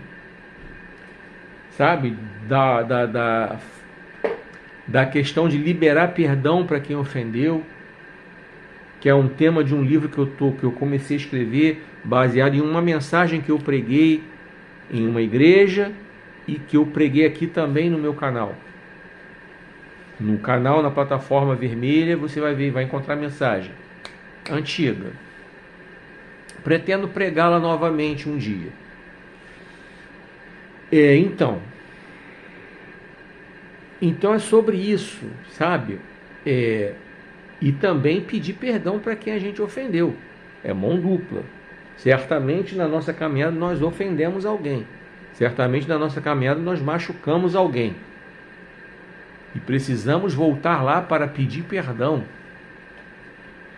sabe, da questão de liberar perdão para quem ofendeu, que é um tema de um livro que eu comecei a escrever, baseado em uma mensagem que eu preguei em uma igreja e que eu preguei aqui também no meu canal. No canal, na plataforma vermelha, você vai ver, vai encontrar a mensagem antiga. Pretendo pregá-la novamente um dia. Então é sobre isso, sabe? E também pedir perdão para quem a gente ofendeu. É mão dupla. Certamente na nossa caminhada nós ofendemos alguém. Certamente na nossa caminhada nós machucamos alguém. E precisamos voltar lá para pedir perdão.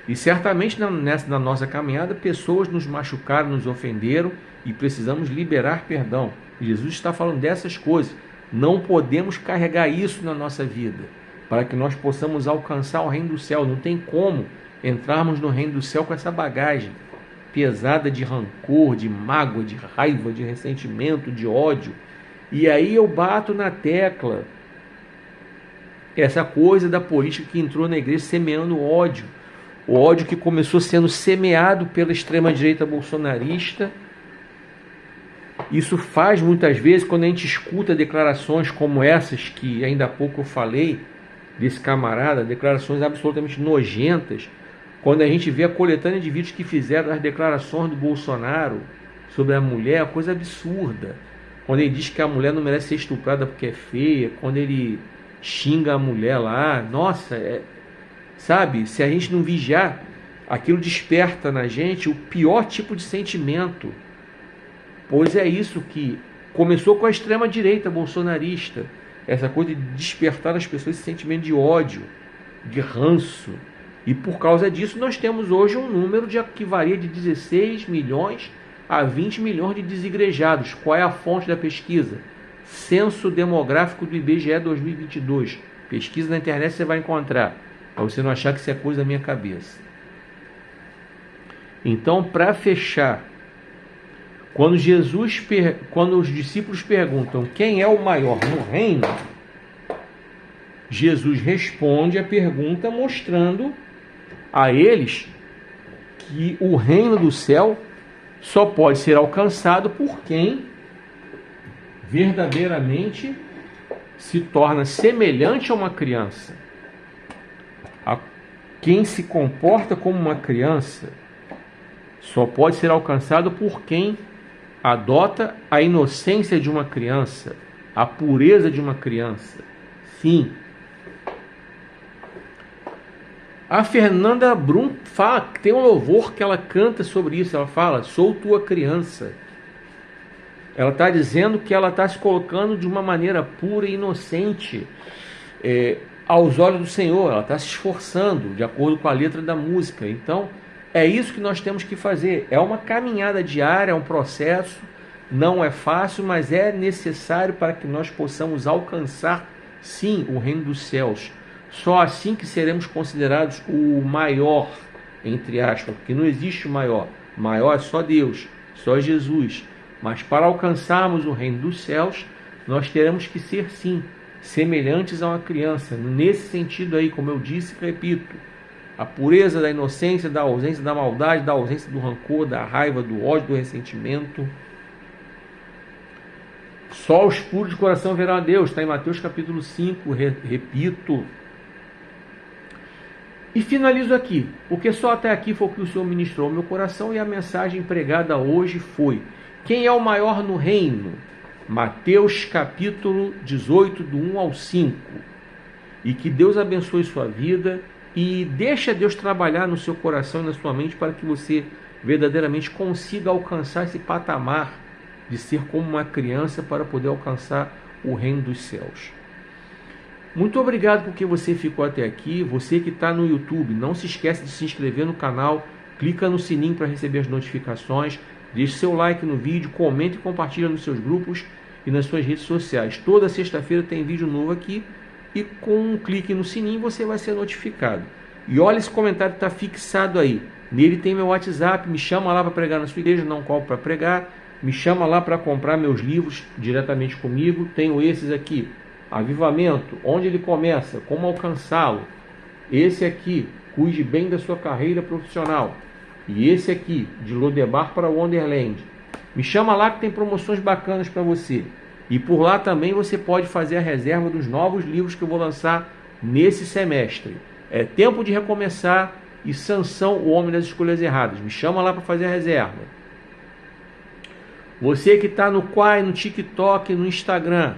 E certamente na nossa caminhada pessoas nos machucaram, nos ofenderam e precisamos liberar perdão. Jesus está falando dessas coisas. Não podemos carregar isso na nossa vida para que nós possamos alcançar o reino do céu. Não tem como entrarmos no reino do céu com essa bagagem pesada de rancor, de mágoa, de raiva, de ressentimento, de ódio. E aí eu bato na tecla essa coisa da política que entrou na igreja semeando ódio. O ódio que começou sendo semeado pela extrema-direita bolsonarista. Isso faz muitas vezes, quando a gente escuta declarações como essas que ainda há pouco eu falei, desse camarada, declarações absolutamente nojentas, quando a gente vê a coletânea de vídeos que fizeram as declarações do Bolsonaro sobre a mulher, é coisa absurda. Quando ele diz que a mulher não merece ser estuprada porque é feia, quando ele xinga a mulher lá, nossa, sabe, se a gente não vigiar, aquilo desperta na gente o pior tipo de sentimento. Pois é isso que começou com a extrema-direita bolsonarista, essa coisa de despertar nas pessoas esse sentimento de ódio, de ranço. E por causa disso nós temos hoje um número que varia de 16 milhões a 20 milhões de desigrejados. Qual é a fonte da pesquisa? Censo Demográfico do IBGE 2022. Pesquisa na internet você vai encontrar, para você não achar que isso é coisa da minha cabeça. Então, para fechar, quando os discípulos perguntam quem é o maior no reino, Jesus responde a pergunta mostrando a eles que o reino do céu só pode ser alcançado por quem verdadeiramente se torna semelhante a uma criança. A quem se comporta como uma criança só pode ser alcançado por quem adota a inocência de uma criança, a pureza de uma criança. Sim. A Fernanda Brum fala, tem um louvor que ela canta sobre isso. Ela fala, sou tua criança. Ela está dizendo que ela está se colocando de uma maneira pura e inocente aos olhos do Senhor. Ela está se esforçando de acordo com a letra da música. Então, é isso que nós temos que fazer. É uma caminhada diária, é um processo. Não é fácil, mas é necessário para que nós possamos alcançar, sim, o reino dos céus. Só assim que seremos considerados o maior, entre aspas, porque não existe o maior. O maior é só Deus, só Jesus. Mas para alcançarmos o reino dos céus, nós teremos que ser, sim, semelhantes a uma criança. Nesse sentido aí, como eu disse e repito, a pureza da inocência, da ausência da maldade, da ausência do rancor, da raiva, do ódio, do ressentimento. Só os puros de coração verão a Deus. Está em Mateus capítulo 5, repito. E finalizo aqui, porque só até aqui foi o que o Senhor ministrou ao meu coração, e a mensagem pregada hoje foi: quem é o maior no reino? Mateus capítulo 18, do 1 ao 5. E que Deus abençoe sua vida e deixa Deus trabalhar no seu coração e na sua mente para que você verdadeiramente consiga alcançar esse patamar de ser como uma criança para poder alcançar o reino dos céus. Muito obrigado porque você ficou até aqui. Você que está no YouTube, não se esquece de se inscrever no canal, clica no sininho para receber as notificações, deixe seu like no vídeo, comente e compartilha nos seus grupos e nas suas redes sociais. Toda sexta-feira tem vídeo novo aqui e com um clique no sininho você vai ser notificado. E olha esse comentário que está fixado aí. Nele tem meu WhatsApp, me chama lá para pregar na sua igreja, não cobro para pregar. Me chama lá para comprar meus livros diretamente comigo. Tenho esses aqui: Avivamento, onde ele começa, como alcançá-lo. Esse aqui, cuide bem da sua carreira profissional. E esse aqui, de Lodebar para Wonderland. Me chama lá que tem promoções bacanas para você. E por lá também você pode fazer a reserva dos novos livros que eu vou lançar nesse semestre. É Tempo de Recomeçar e Sansão, o Homem das Escolhas Erradas. Me chama lá para fazer a reserva. Você que está no Quai, no TikTok, no Instagram,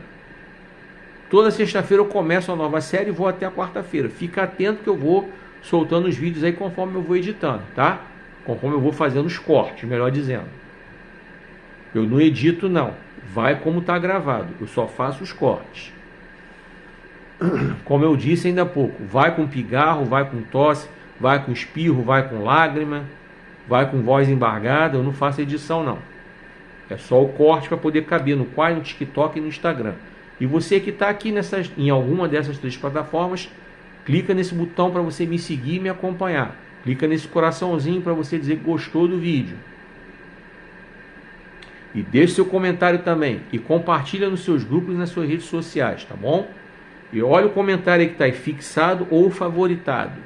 toda sexta-feira eu começo uma nova série e vou até a quarta-feira. Fica atento que eu vou soltando os vídeos aí conforme eu vou editando, tá? Conforme eu vou fazendo os cortes, melhor dizendo. Eu não edito não, vai como está gravado, eu só faço os cortes. Como eu disse ainda há pouco, vai com pigarro, vai com tosse, vai com espirro, vai com lágrima, vai com voz embargada, eu não faço edição não. É só o corte para poder caber no Quai, no TikTok e no Instagram. E você que está aqui em alguma dessas três plataformas, clica nesse botão para você me seguir e me acompanhar. Clica nesse coraçãozinho para você dizer que gostou do vídeo. E deixe seu comentário também. E compartilha nos seus grupos e nas suas redes sociais, tá bom? E olha o comentário aí que está aí, fixado ou favoritado.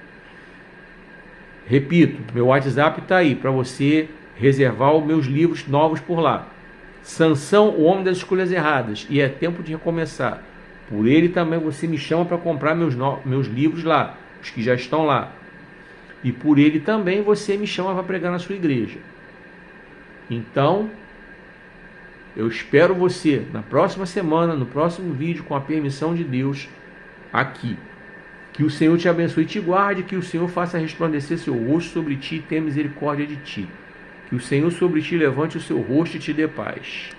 Repito, meu WhatsApp está aí para você reservar os meus livros novos por lá. Sansão, o Homem das Escolhas Erradas, e É Tempo de Recomeçar. Por ele também você me chama para comprar meus livros lá, os que já estão lá. E por ele também você me chama para pregar na sua igreja. Então, eu espero você na próxima semana, no próximo vídeo, com a permissão de Deus, aqui. Que o Senhor te abençoe e te guarde, que o Senhor faça resplandecer seu rosto sobre ti e tenha misericórdia de ti. Que o Senhor sobre ti levante o seu rosto e te dê paz.